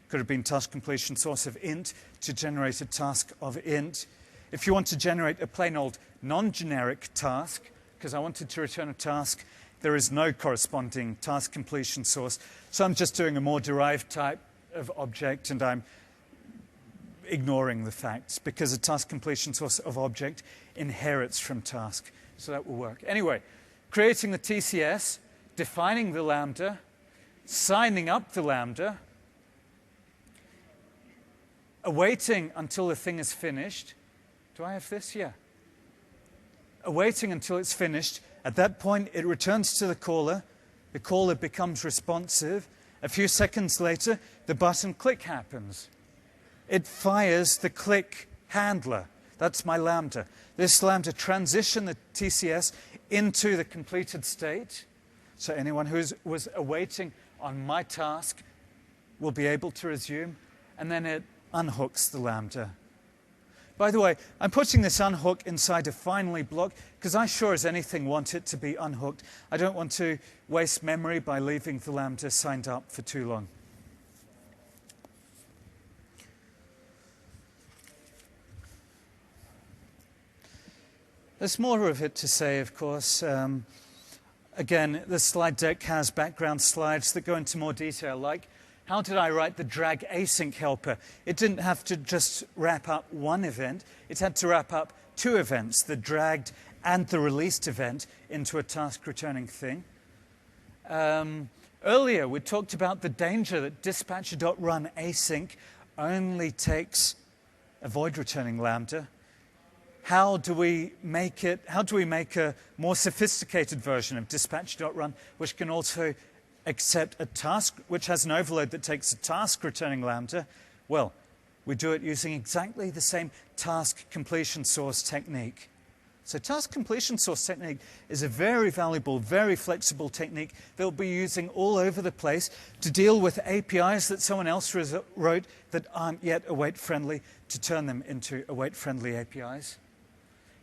Could have been task completion source of int to generate a task of int. If you want to generate a plain old non-generic task, because I wanted to return a task, there is no corresponding task completion source. So I'm just doing a more derived type of object, and I'm ignoring the facts because a task completion source of object inherits from task. So that will work. Anyway, creating the TCS, defining the lambda, signing up the lambda, awaiting until the thing is finished. Do I have this? Yeah. Awaiting until it's finished. At that point, it returns to the caller. The caller becomes responsive. A few seconds later, the button click happens. It fires the click handler. That's my lambda. This lambda transitions the TCS into the completed state. So anyone who was awaiting on my task will be able to resume. And then it unhooks the lambda. By the way, I'm putting this unhook inside a finally block because I sure as anything want it to be unhooked. I don't want to waste memory by leaving the lambda signed up for too long. There's more of it to say, of course. Again, the slide deck has background slides that go into more detail, like how did I write the drag async helper? It didn't have to just wrap up one event. It had to wrap up two events, the dragged and the released event, into a task returning thing. Earlier, we talked about the danger that dispatcher.run async only takes a void returning lambda. How do we make a more sophisticated version of dispatcher.run, which can also accept a task, which has an overload that takes a task returning lambda? Well, we do it using exactly the same task completion source technique. So task completion source technique is a very valuable, very flexible technique that we'll be using all over the place to deal with APIs that someone else wrote that aren't yet await-friendly, to turn them into await-friendly APIs.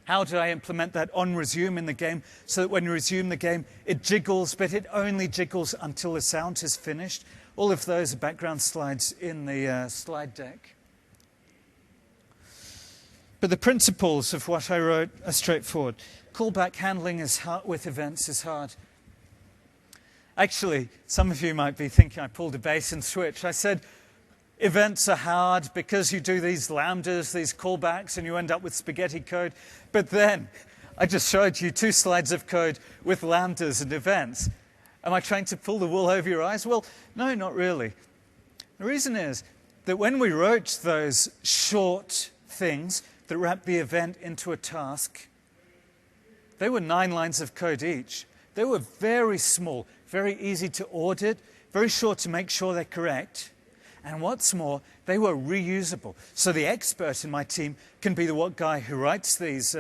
How do I implement that on resume in the game so that when you resume the game, it jiggles, but it only jiggles until the sound is finished? All of those are background slides in the slide deck. But the principles of what I wrote are straightforward. Callback handling with events is hard. Actually, some of you might be thinking I pulled a bait and switch. I said, events are hard because you do these lambdas, these callbacks, and you end up with spaghetti code. But then I just showed you 2 slides of code with lambdas and events. Am I trying to pull the wool over your eyes? Well, no, not really. The reason is that when we wrote those short things that wrap the event into a task, they were 9 lines of code each. They were very small, very easy to audit, very short to make sure they're correct. And what's more, they were reusable. So the expert in my team can be the guy who writes these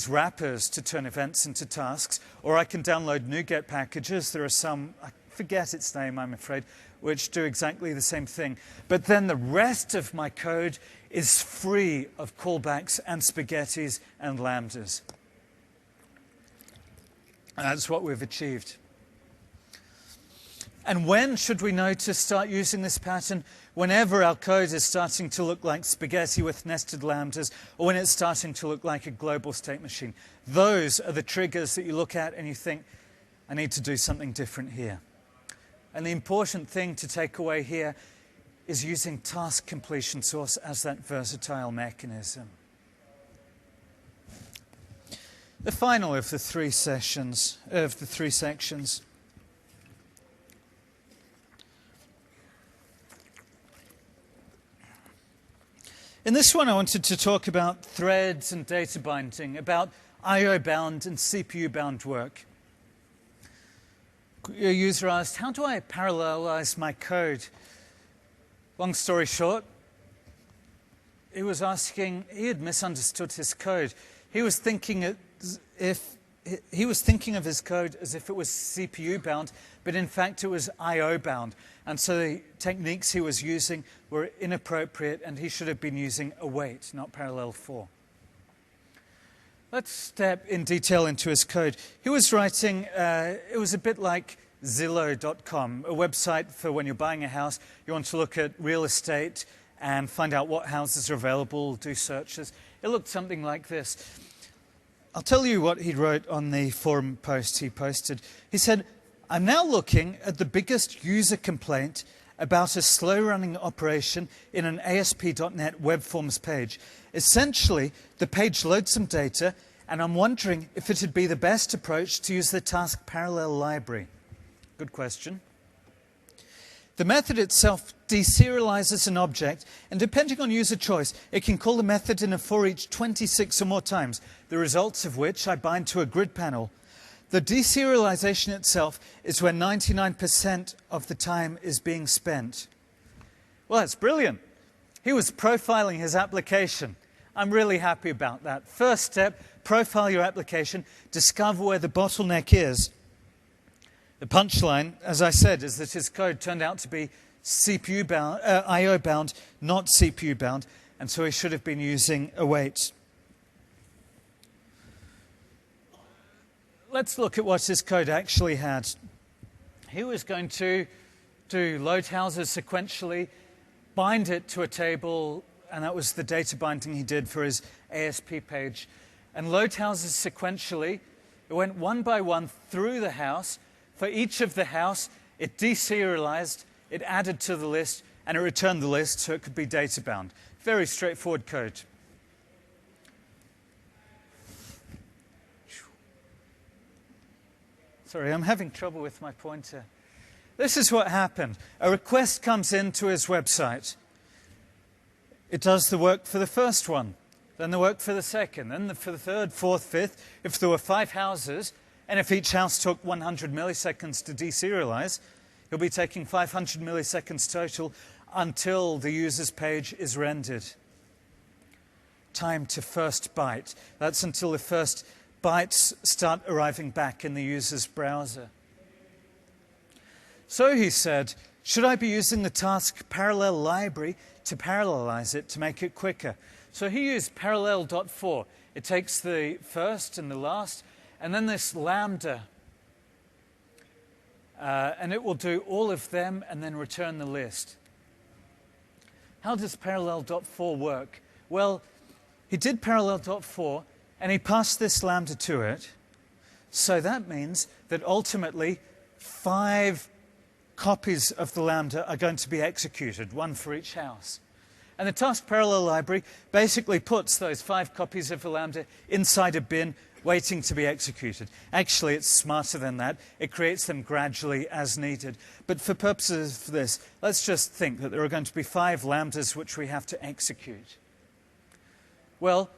wrappers to turn events into tasks, or I can download NuGet packages. There are some, I forget its name, I'm afraid, which do exactly the same thing. But then the rest of my code is free of callbacks and spaghettis and lambdas. That's what we've achieved. And when should we know to start using this pattern? Whenever our code is starting to look like spaghetti with nested lambdas, or when it's starting to look like a global state machine. Those are the triggers that you look at and you think, I need to do something different here. And the important thing to take away here is using task completion source as that versatile mechanism. The final of the 3 sections. In this one, I wanted to talk about threads and data binding, about I/O-bound and CPU-bound work. A user asked, how do I parallelize my code? Long story short, he was asking, he had misunderstood his code. He was thinking if he was thinking of his code as if it was CPU bound, but in fact it was I/O bound. And so the techniques he was using were inappropriate, and he should have been using await, not parallel for. Let's step in detail into his code. He was writing, it was a bit like Zillow.com, a website for when you're buying a house. You want to look at real estate and find out what houses are available, do searches. It looked something like this. I'll tell you what he wrote on the forum post he posted. He said, "I'm now looking at the biggest user complaint about a slow-running operation in an ASP.NET Web Forms page. Essentially, the page loads some data, and I'm wondering if it would be the best approach to use the task parallel library." Good question. The method itself deserializes an object, and depending on user choice, it can call the method in a for each 26 or more times, the results of which I bind to a grid panel. The deserialization itself is where 99% of the time is being spent. Well, that's brilliant. He was profiling his application. I'm really happy about that. First step, profile your application, discover where the bottleneck is. The punchline, as I said, is that his code turned out to be CPU bound, I/O bound, not CPU bound, and so he should have been using await. Let's look at what his code actually had. He was going to do load houses sequentially, bind it to a table, and that was the data binding he did for his ASP page. And load houses sequentially, it went one by one through the house. For each of the house, it deserialized, it added to the list, and it returned the list so it could be data bound. Very straightforward code. Sorry, I'm having trouble with my pointer. This is what happened. A request comes into his website. It does the work for the first one, then the work for the second, then for the third, fourth, fifth. If there were 5 houses, and if each house took 100 milliseconds to deserialize, he'll be taking 500 milliseconds total until the user's page is rendered. Time to first byte. That's until the first bytes start arriving back in the user's browser. So he said, should I be using the task parallel library to parallelize it to make it quicker? So he used parallel.for. It takes the first and the last, and then this lambda, and it will do all of them and then return the list. How does parallel.for work? Well, he did parallel.for, and he passed this lambda to it. So that means that ultimately 5 copies of the lambda are going to be executed, 1 for each house. And the task parallel library basically puts those 5 copies of the lambda inside a bin waiting to be executed. Actually, it's smarter than that. It creates them gradually as needed. But for purposes of this, let's just think that there are going to be 5 lambdas which we have to execute. Well,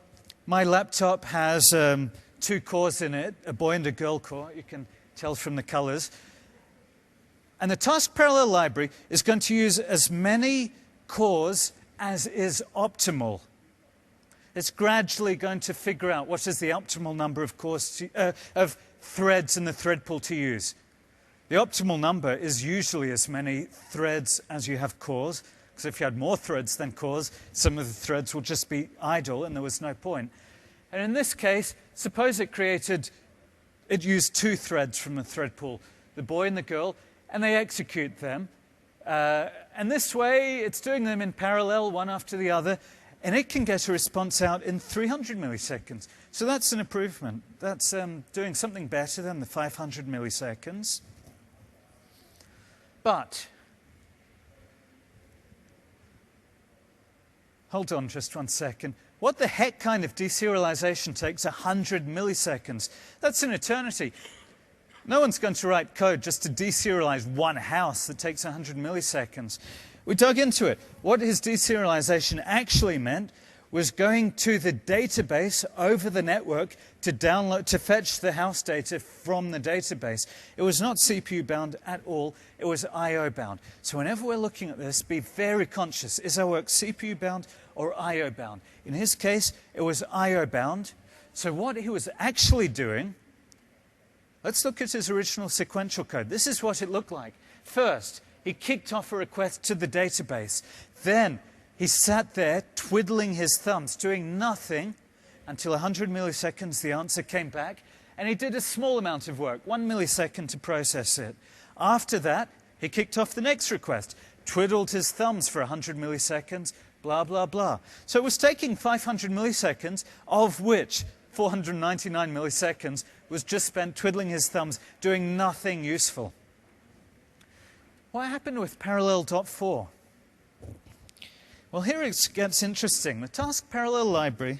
my laptop has 2 cores in it, a boy and a girl core. You can tell from the colors. And the task parallel library is going to use as many cores as is optimal. It's gradually going to figure out what is the optimal number of cores of threads in the thread pool to use. The optimal number is usually as many threads as you have cores, because if you had more threads than cores, some of the threads will just be idle and there was no point. And in this case, suppose it used 2 threads from the thread pool, the boy and the girl, and they execute them. And this way, it's doing them in parallel, one after the other, and it can get a response out in 300 milliseconds. So that's an improvement. That's doing something better than the 500 milliseconds. But, hold on just 1 second. What the heck kind of deserialization takes 100 milliseconds? That's an eternity. No one's going to write code just to deserialize 1 house that takes 100 milliseconds. We dug into it. What his deserialization actually meant was going to the database over the network to fetch the house data from the database. It was not CPU bound at all. It was I/O bound. So whenever we're looking at this, be very conscious. Is our work CPU bound or I/O bound? In his case, it was I/O bound. So what he was actually doing Let's look at his original sequential code. This is what it looked like. First, he kicked off a request to the database. Then he sat there twiddling his thumbs, doing nothing until 100 milliseconds the answer came back. And he did a small amount of work, 1 millisecond to process it. After that, he kicked off the next request, twiddled his thumbs for 100 milliseconds, blah, blah, blah. So it was taking 500 milliseconds, of which 499 milliseconds was just spent twiddling his thumbs, doing nothing useful. What happened with parallel.4? Well, here it gets interesting. The task parallel library,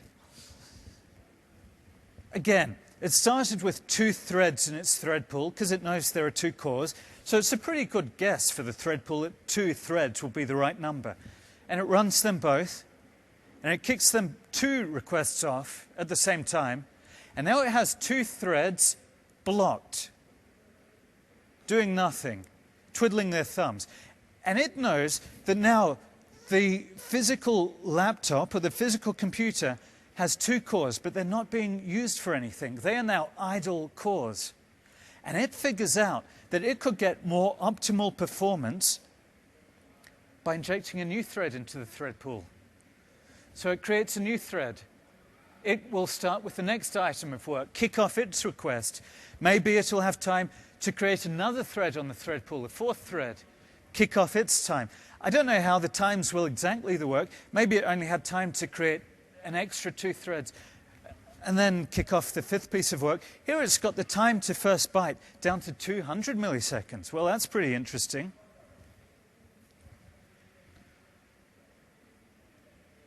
again, it started with 2 threads in its thread pool because it knows there are 2 cores. So it's a pretty good guess for the thread pool that 2 threads will be the right number. And it runs them both, and it kicks them 2 requests off at the same time. And now it has 2 threads blocked, doing nothing, twiddling their thumbs. And it knows that now the physical laptop or the physical computer has 2 cores, but they're not being used for anything. They are now idle cores. And it figures out that it could get more optimal performance by injecting a new thread into the thread pool. So it creates a new thread. It will start with the next item of work, kick off its request. Maybe it will have time to create another thread on the thread pool, a 4th thread, kick off its time. I don't know how the times will exactly work. Maybe it only had time to create an extra 2 threads and then kick off the 5th piece of work. Here it's got the time to first byte down to 200 milliseconds. Well, that's pretty interesting.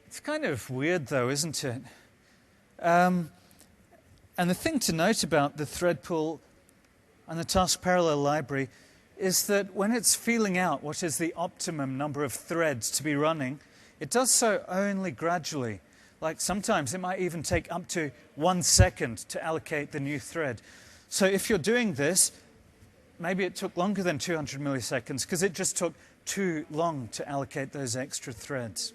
It's kind of weird, though, isn't it? And the thing to note about the thread pool and the task parallel library is that when it's feeling out what is the optimum number of threads to be running, it does so only gradually. Like sometimes it might even take up to 1 second to allocate the new thread. So if you're doing this, maybe it took longer than 200 milliseconds because it just took too long to allocate those extra threads.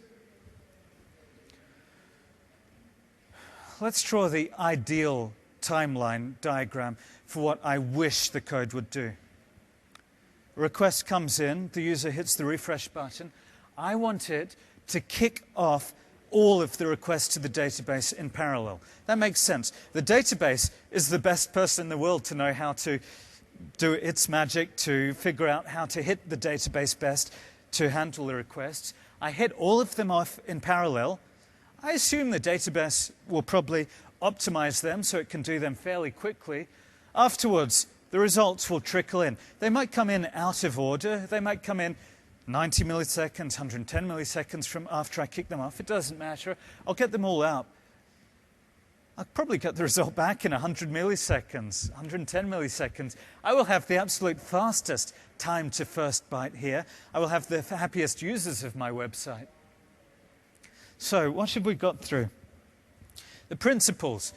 Let's draw the ideal timeline diagram for what I wish the code would do. A request comes in, the user hits the refresh button. I want it to kick off all of the requests to the database in parallel. That makes sense. The database is the best person in the world to know how to do its magic, to figure out how to hit the database best, to handle the requests. I hit all of them off in parallel. I assume the database will probably optimize them so it can do them fairly quickly. Afterwards, the results will trickle in. They might come in out of order. They might come in 90 milliseconds, 110 milliseconds from after I kick them off. It doesn't matter. I'll get them all out. I'll probably get the result back in 100 milliseconds, 110 milliseconds. I will have the absolute fastest time to first byte here. I will have the happiest users of my website. So what have we got through? The principles.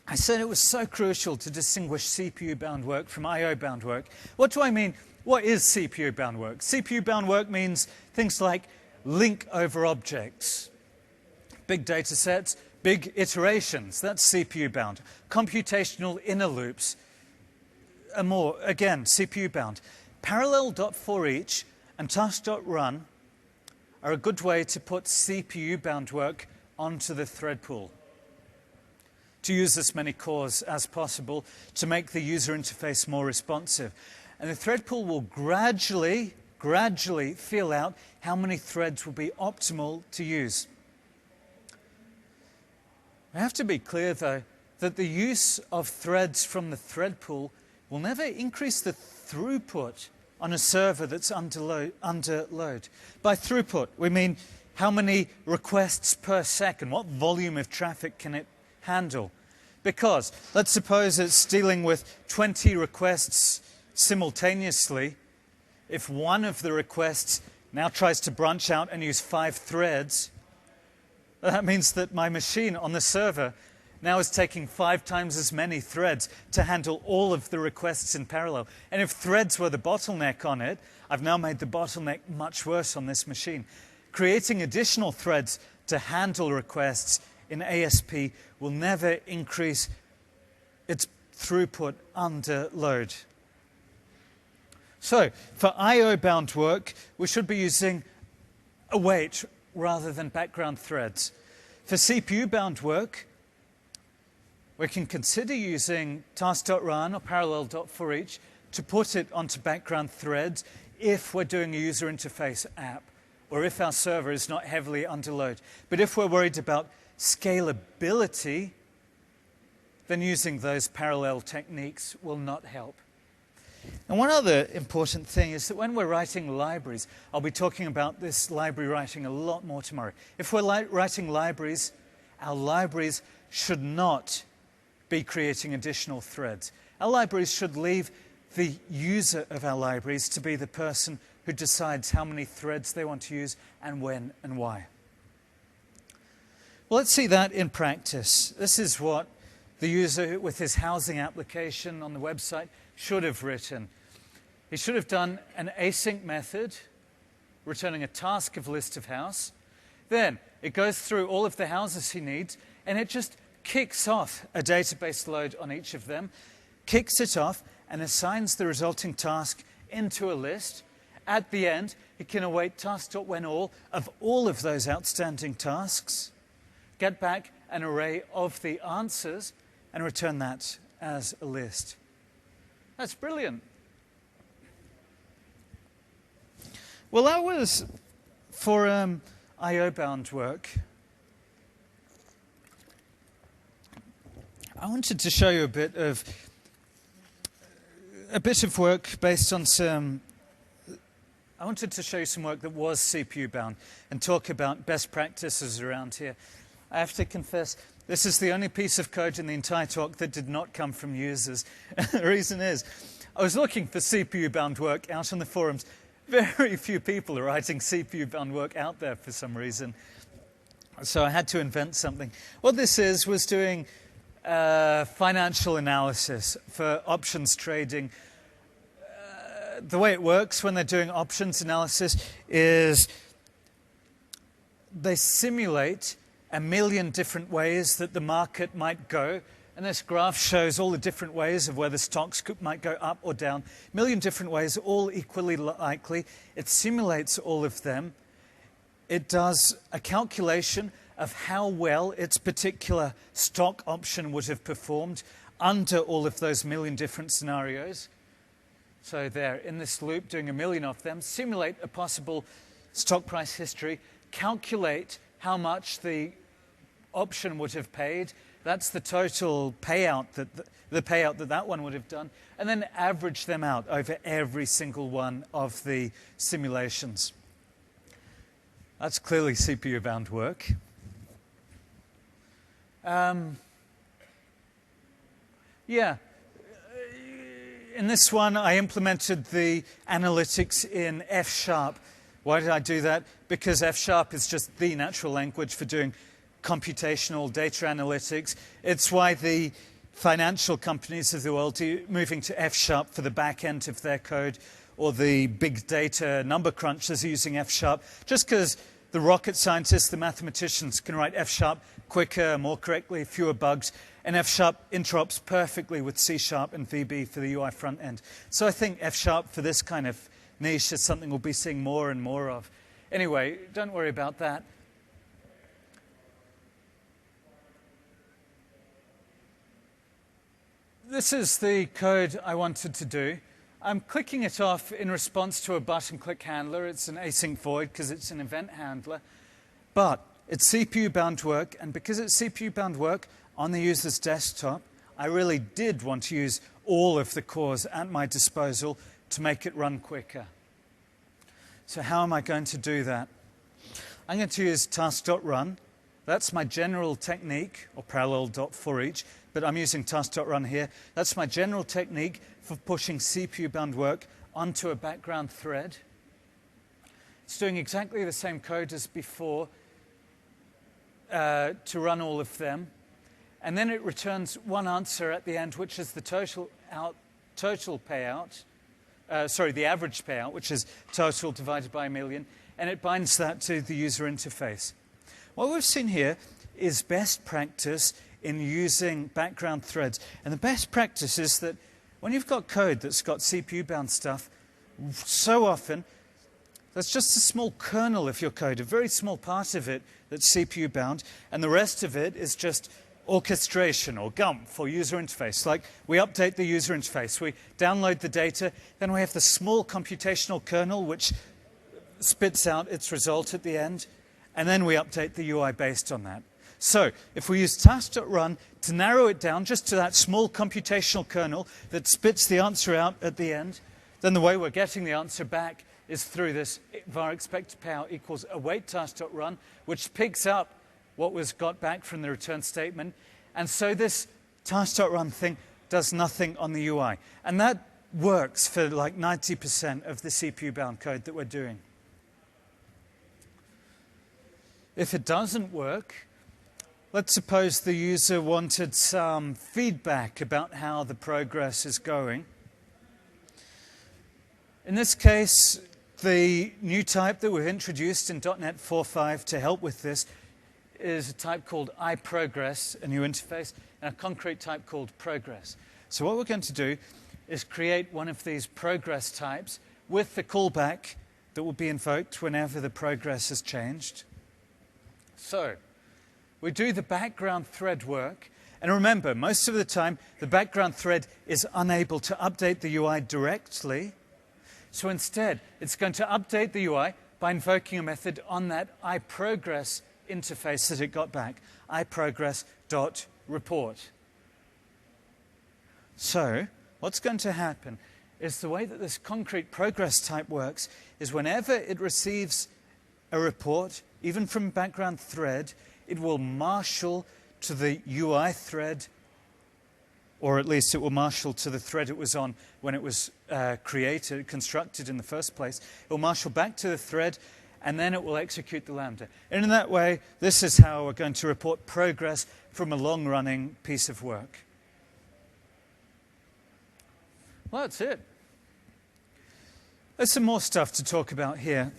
I said it was so crucial to distinguish CPU-bound work from I/O-bound work. What do I mean? What is CPU-bound work? CPU-bound work means things like link over objects, big data sets, big iterations. That's CPU-bound. Computational inner loops are more, again, CPU-bound. Parallel.forEach and task.run are a good way to put CPU-bound work onto the thread pool, to use as many cores as possible to make the user interface more responsive. And the thread pool will gradually feel out how many threads will be optimal to use. We have to be clear, though, that the use of threads from the thread pool will never increase the throughput on a server that's under load. By throughput, we mean how many requests per second, what volume of traffic can it handle. Because let's suppose it's dealing with 20 requests simultaneously. If one of the requests now tries to branch out and use 5 threads, that means that my machine on the server now is taking 5 times as many threads to handle all of the requests in parallel. And if threads were the bottleneck on it, I've now made the bottleneck much worse on this machine. Creating additional threads to handle requests in ASP will never increase its throughput under load. So, for I/O-bound work, we should be using await rather than background threads. For CPU-bound work, we can consider using task.run or parallel.forEach to put it onto background threads if we're doing a user interface app or if our server is not heavily under load. But if we're worried about scalability, then using those parallel techniques will not help. And one other important thing is that when we're writing libraries, I'll be talking about this library writing a lot more tomorrow. If we're writing libraries, our libraries should not be creating additional threads. Our libraries should leave the user of our libraries to be the person who decides how many threads they want to use and when and why. Well, let's see that in practice. This is what the user with his housing application on the website should have written. He should have done an async method, returning a task of list of house. Then it goes through all of the houses he needs, and it just kicks off a database load on each of them, kicks it off, and assigns the resulting task into a list. At the end, it can await task.whenAll of all of those outstanding tasks, get back an array of the answers, and return that as a list. That's brilliant. Well, that was for I/O-bound work. I wanted to show you a bit of work based on some. I wanted to show you some work that was CPU-bound and talk about best practices around here. I have to confess, this is the only piece of code in the entire talk that did not come from users. The reason is, I was looking for CPU-bound work out on the forums. Very few people are writing CPU-bound work out there for some reason. So I had to invent something. What this was doing financial analysis for options trading. The way it works when they're doing options analysis is they simulate a million different ways that the market might go. And this graph shows all the different ways of whether stocks might go up or down. A million different ways, all equally likely. It simulates all of them. It does a calculation of how well its particular stock option would have performed under all of those million different scenarios. So they're in this loop, doing a million of them, simulate a possible stock price history, calculate how much the option would have paid. That's the total payout that one would have done, and then average them out over every single one of the simulations. That's clearly CPU-bound work. In this one, I implemented the analytics in F#. Why did I do that? Because F# is just the natural language for doing computational data analytics. It's why the financial companies of the world are moving to F# for the back end of their code, or the big data number crunchers are using F#, just because the rocket scientists, the mathematicians can write F# quicker, more correctly, fewer bugs, and F# interops perfectly with C# and VB for the UI front end. So I think F# for this kind of niche is something we'll be seeing more and more of. Anyway, don't worry about that. This is the code I wanted to do. I'm clicking it off in response to a button click handler. It's an async void because it's an event handler. But it's CPU-bound work, and because it's CPU-bound work on the user's desktop, I really did want to use all of the cores at my disposal to make it run quicker. So how am I going to do that? I'm going to use task.run. That's my general technique, or parallel.forEach, but I'm using task.run here. That's my general technique for pushing CPU-bound work onto a background thread. It's doing exactly the same code as before to run all of them. And then it returns one answer at the end, which is the the average payout, which is total divided by a million, and it binds that to the user interface. What we've seen here is best practice in using background threads. And the best practice is that when you've got code that's got CPU-bound stuff, so often that's just a small kernel of your code, a very small part of it that's CPU-bound, and the rest of it is just orchestration or GUMP for user interface. Like, we update the user interface, we download the data, then we have the small computational kernel which spits out its result at the end, and then we update the UI based on that. So, if we use task.run to narrow it down just to that small computational kernel that spits the answer out at the end, then the way we're getting the answer back is through this var expected payout equals await task.run, which picks up what was got back from the return statement. And so this task.run thing does nothing on the UI. And that works for like 90% of the CPU-bound code that we're doing. If it doesn't work, let's suppose the user wanted some feedback about how the progress is going. In this case, the new type that we've introduced in .NET 4.5 to help with this is a type called iProgress, a new interface, and a concrete type called progress. So what we're going to do is create one of these progress types with the callback that will be invoked whenever the progress has changed. So we do the background thread work. And remember, most of the time, the background thread is unable to update the UI directly. So instead, it's going to update the UI by invoking a method on that iProgress interface that it got back, iProgress.report. So what's going to happen is the way that this concrete progress type works is whenever it receives a report, even from a background thread, it will marshal to the UI thread, or at least it will marshal to the thread it was on when it was constructed in the first place. It will marshal back to the thread, and then it will execute the Lambda. And in that way, this is how we're going to report progress from a long-running piece of work. Well, that's it. There's some more stuff to talk about here.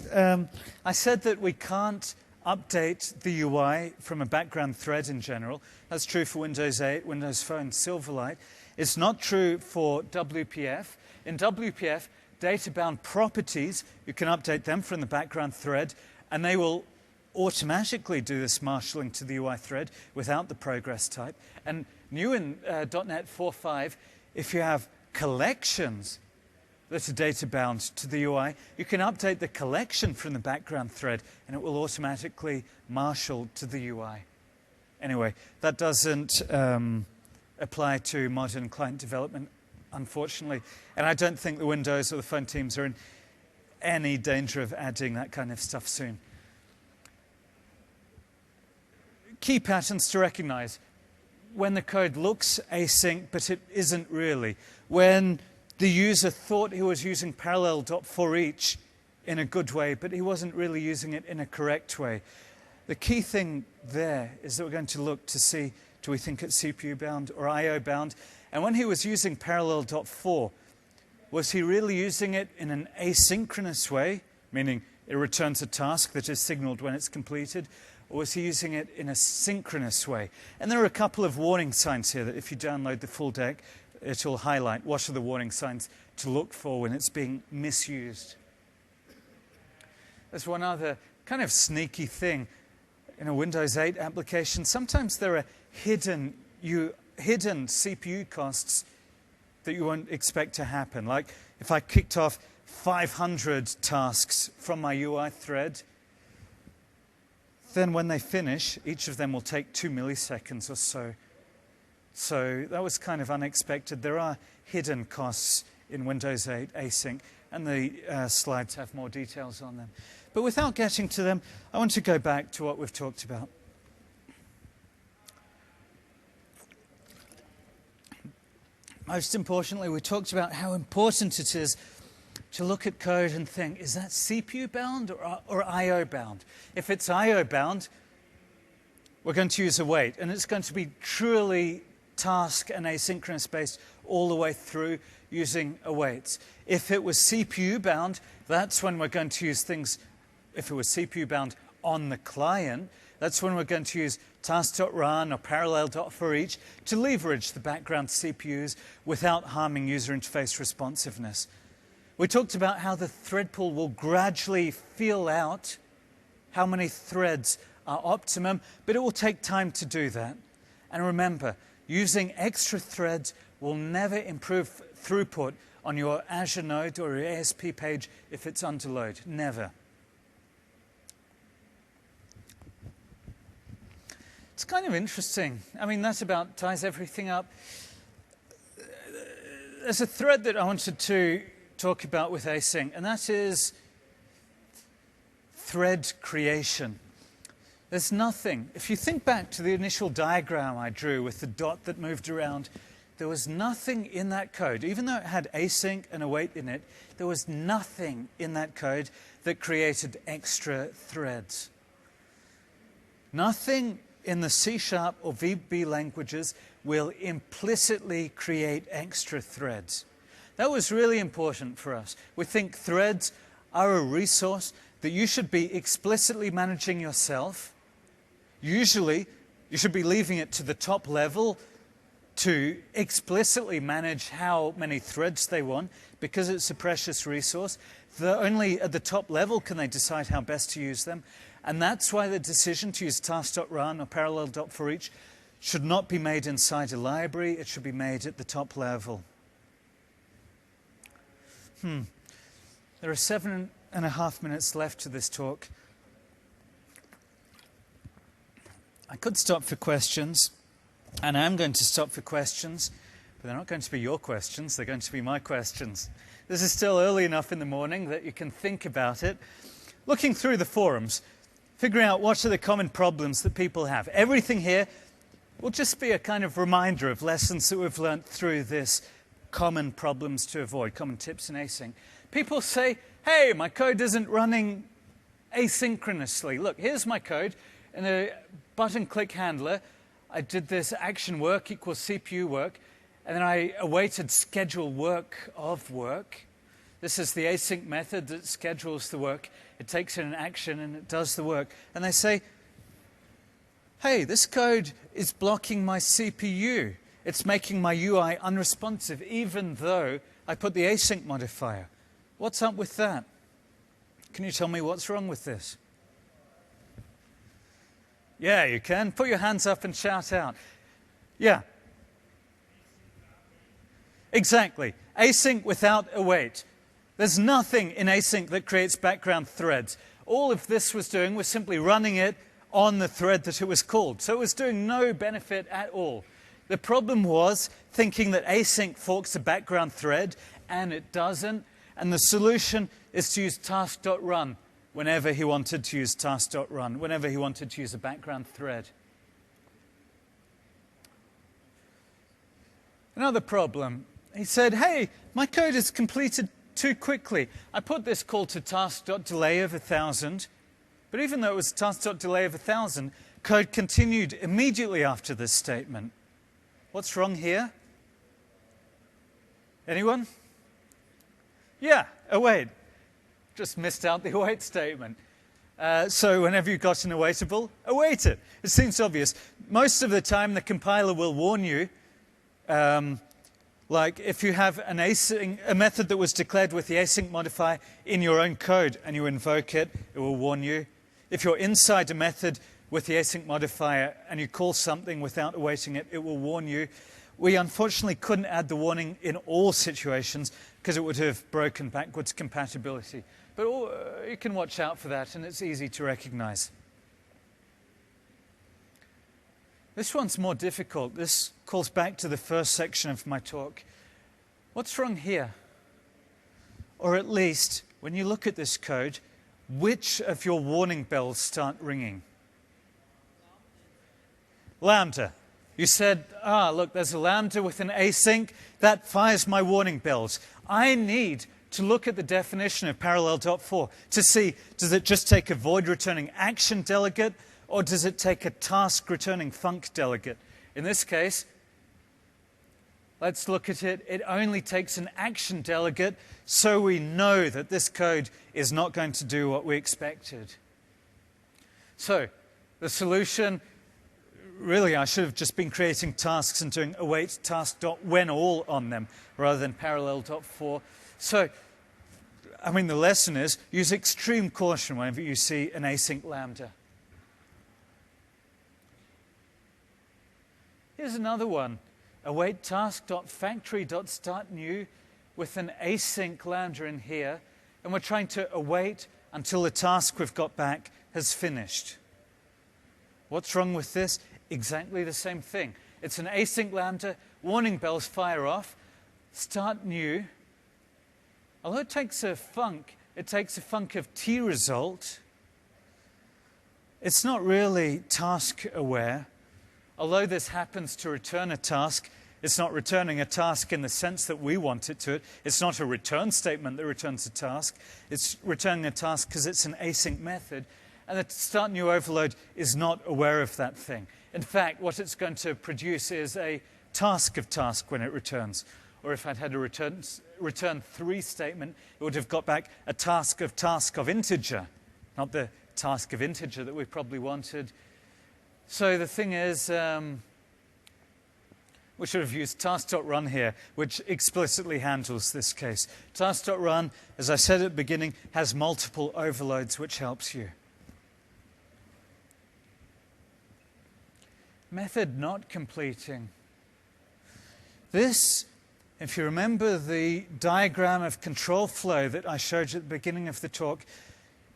I said that we can't update the UI from a background thread in general. That's true for Windows 8, Windows Phone, Silverlight. It's not true for WPF. In WPF, data-bound properties, you can update them from the background thread, and they will automatically do this marshalling to the UI thread without the progress type. And new in .NET 4.5, if you have collections that are data-bound to the UI, you can update the collection from the background thread, and it will automatically marshal to the UI. Anyway, that doesn't apply to modern client development, unfortunately. And I don't think the Windows or the phone teams are in any danger of adding that kind of stuff soon. Key patterns to recognize: when the code looks async, but it isn't really. When the user thought he was using parallel.forEach in a good way, but he wasn't really using it in a correct way. The key thing there is that we're going to look to see, do we think it's CPU bound or IO bound? And when he was using parallel.for, was he really using it in an asynchronous way, meaning it returns a task that is signaled when it's completed, or was he using it in a synchronous way? And there are a couple of warning signs here that if you download the full deck, it will highlight what are the warning signs to look for when it's being misused. There's one other kind of sneaky thing in a Windows 8 application. Sometimes there are hidden CPU costs that you won't expect to happen. Like if I kicked off 500 tasks from my UI thread, then when they finish, each of them will take 2 milliseconds or so. So that was kind of unexpected. There are hidden costs in Windows 8 Async, and the slides have more details on them. But without getting to them, I want to go back to what we've talked about. Most importantly, we talked about how important it is to look at code and think, is that CPU bound or IO bound? If it's IO bound, we're going to use await, and it's going to be truly task and asynchronous based all the way through using awaits. If it was CPU bound, that's when we're going to use things. If it was CPU bound on the client, that's when we're going to use task.run or parallel.forEach to leverage the background CPUs without harming user interface responsiveness. We talked about how the thread pool will gradually feel out how many threads are optimum, but it will take time to do that. And remember, using extra threads will never improve throughput on your Azure node or your ASP page if it's under load. Never. It's kind of interesting. I mean, that about ties everything up. There's a thread that I wanted to talk about with Async, and that is thread creation. There's nothing. If you think back to the initial diagram I drew with the dot that moved around, there was nothing in that code. Even though it had async and await in it, there was nothing in that code that created extra threads. Nothing in the C# or VB languages will implicitly create extra threads. That was really important for us. We think threads are a resource that you should be explicitly managing yourself. Usually, you should be leaving it to the top level to explicitly manage how many threads they want, because it's a precious resource. Only at the top level can they decide how best to use them. And that's why the decision to use task.run or parallel.forEach should not be made inside a library. It should be made at the top level. There are 7.5 minutes left to this talk. I could stop for questions, and I am going to stop for questions, but they're not going to be your questions, they're going to be my questions. This is still early enough in the morning that you can think about it. Looking through the forums, figuring out what are the common problems that people have. Everything here will just be a kind of reminder of lessons that we've learned through this common problems to avoid, common tips in async. People say, hey, my code isn't running asynchronously. Look, here's my code in a button click handler. I did this action work equals CPU work, and then I awaited schedule work of work. This is the async method that schedules the work. It takes in an action and it does the work. And they say, hey, this code is blocking my CPU. It's making my UI unresponsive, even though I put the async modifier. What's up with that? Can you tell me what's wrong with this? Yeah, you can. Put your hands up and shout out. Yeah. Exactly. Async without await. There's nothing in async that creates background threads. All of this was doing was simply running it on the thread that it was called. So it was doing no benefit at all. The problem was thinking that async forks a background thread, and it doesn't. And the solution is to use task.run whenever he wanted to use task.run, whenever he wanted to use a background thread. Another problem. He said, hey, my code is completed too quickly. I put this call to task.delay of 1,000, but even though it was task.delay of 1,000, code continued immediately after this statement. What's wrong here? Anyone? Yeah, await. Just missed out the await statement. So whenever you've got an awaitable, await it. It seems obvious. Most of the time, the compiler will warn you. Like if you have an async, a method that was declared with the async modifier in your own code and you invoke it, it will warn you. If you're inside a method with the async modifier and you call something without awaiting it, it will warn you. We unfortunately couldn't add the warning in all situations because it would have broken backwards compatibility. But you can watch out for that, and it's easy to recognize. This one's more difficult. This calls back to the first section of my talk. What's wrong here? Or at least, when you look at this code, which of your warning bells start ringing? Lambda. You said, look, there's a Lambda with an async. That fires my warning bells. I need to look at the definition of parallel.for to see, does it just take a void returning action delegate, or does it take a task returning func delegate? In this case, let's look at it. It only takes an action delegate, so we know that this code is not going to do what we expected. So the solution, really, I should have just been creating tasks and doing await task.whenAll on them rather than parallel.for. So, I mean, the lesson is use extreme caution whenever you see an async lambda. Here's another one. Await task.factory.startNew with an async lambda in here, and we're trying to await until the task we've got back has finished. What's wrong with this? Exactly the same thing. It's an async lambda, warning bells fire off, start new. Although it takes a func of tResult. It's not really task aware. Although this happens to return a task, it's not returning a task in the sense that we want it to. It's not a return statement that returns a task. It's returning a task because it's an async method. And the start new overload is not aware of that thing. In fact, what it's going to produce is a task of task when it returns. Or if I'd had a return 3 statement, it would have got back a task of integer, not the task of integer that we probably wanted. So the thing is, we should have used task.run here, which explicitly handles this case. Task.run, as I said at the beginning, has multiple overloads, which helps you. Method not completing. This, if you remember the diagram of control flow that I showed you at the beginning of the talk,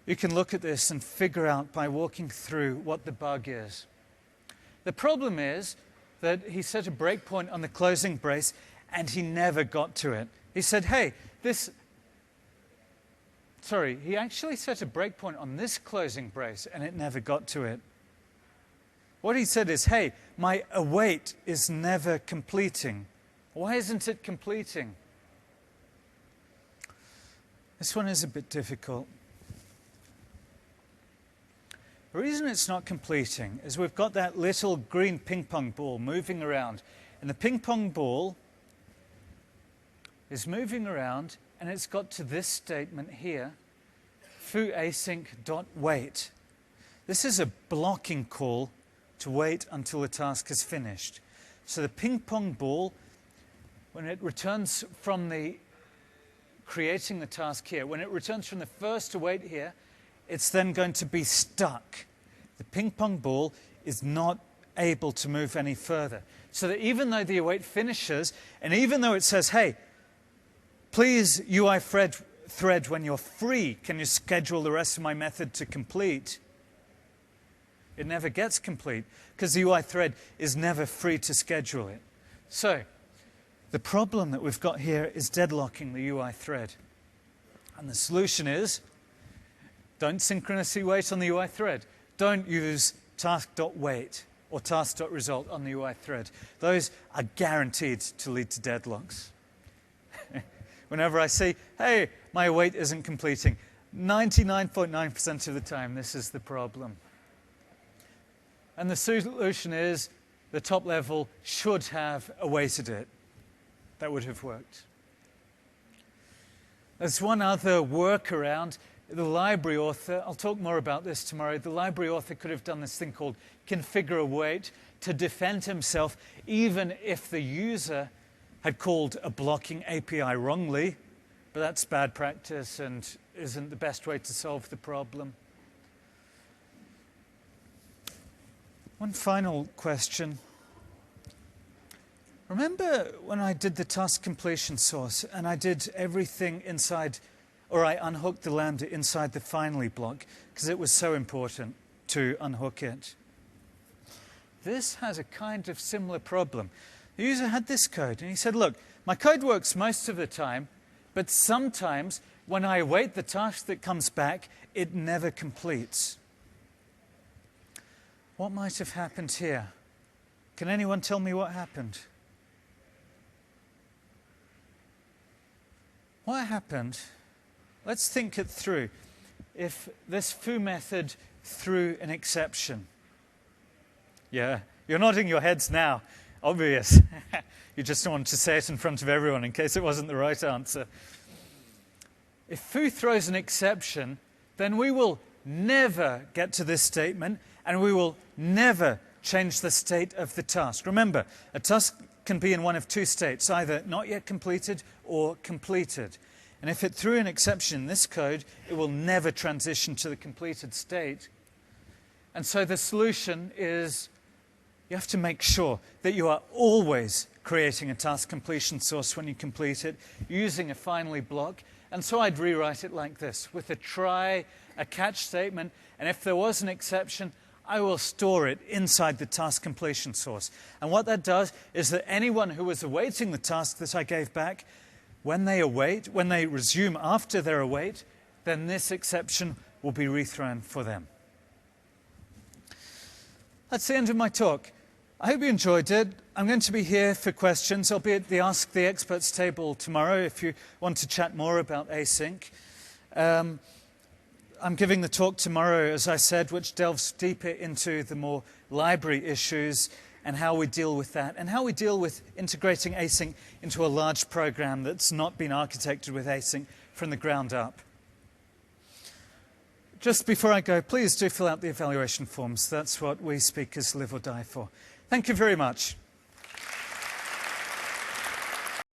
you can look at this and figure out by walking through what the bug is. The problem is that he set a breakpoint on the closing brace and he never got to it. He said, hey, he actually set a breakpoint on this closing brace and it never got to it. What he said is, hey, my await is never completing. Why isn't it completing? This one is a bit difficult. The reason it's not completing is we've got that little green ping pong ball moving around. And the ping pong ball is moving around and it's got to this statement here, foo async.wait. This is a blocking call to wait until the task is finished. So the ping pong ball, when it returns from creating the task here, when it returns from the first await here, it's then going to be stuck. The ping pong ball is not able to move any further. So that even though the await finishes, and even though it says, hey, please UI thread when you're free, can you schedule the rest of my method to complete? It never gets complete because the UI thread is never free to schedule it. So the problem that we've got here is deadlocking the UI thread. And the solution is, don't synchronously wait on the UI thread. Don't use task.wait or task.result on the UI thread. Those are guaranteed to lead to deadlocks. Whenever I say, hey, my await isn't completing, 99.9% of the time, this is the problem. And the solution is the top level should have awaited it. That would have worked. There's one other workaround. The library author, I'll talk more about this tomorrow, the library author could have done this thing called configure await to defend himself even if the user had called a blocking API wrongly, but that's bad practice and isn't the best way to solve the problem. One final question. Remember when I did the task completion source and I did everything inside, or I unhooked the lambda inside the finally block because it was so important to unhook it? This has a kind of similar problem. The user had this code and he said, look, my code works most of the time, but sometimes when I await the task that comes back, it never completes. What might have happened here? Can anyone tell me what happened? What happened? Let's think it through. If this foo method threw an exception. Yeah, you're nodding your heads now. Obvious. You just wanted to say it in front of everyone in case it wasn't the right answer. If foo throws an exception, then we will never get to this statement and we will never change the state of the task. Remember, a task can be in one of two states, either not yet completed or completed. And if it threw an exception in this code, it will never transition to the completed state. And so the solution is you have to make sure that you are always creating a task completion source when you complete it, using a finally block. And so I'd rewrite it like this, with a try, a catch statement, and if there was an exception, I will store it inside the task completion source. And what that does is that anyone who was awaiting the task that I gave back, when they resume after their await, then this exception will be rethrown for them. That's the end of my talk. I hope you enjoyed it. I'm going to be here for questions. I'll be at the Ask the Experts table tomorrow if you want to chat more about async. I'm giving the talk tomorrow, as I said, which delves deeper into the more library issues and how we deal with that, and how we deal with integrating async into a large program that's not been architected with async from the ground up. Just before I go, please do fill out the evaluation forms. That's what we speakers live or die for. Thank you very much.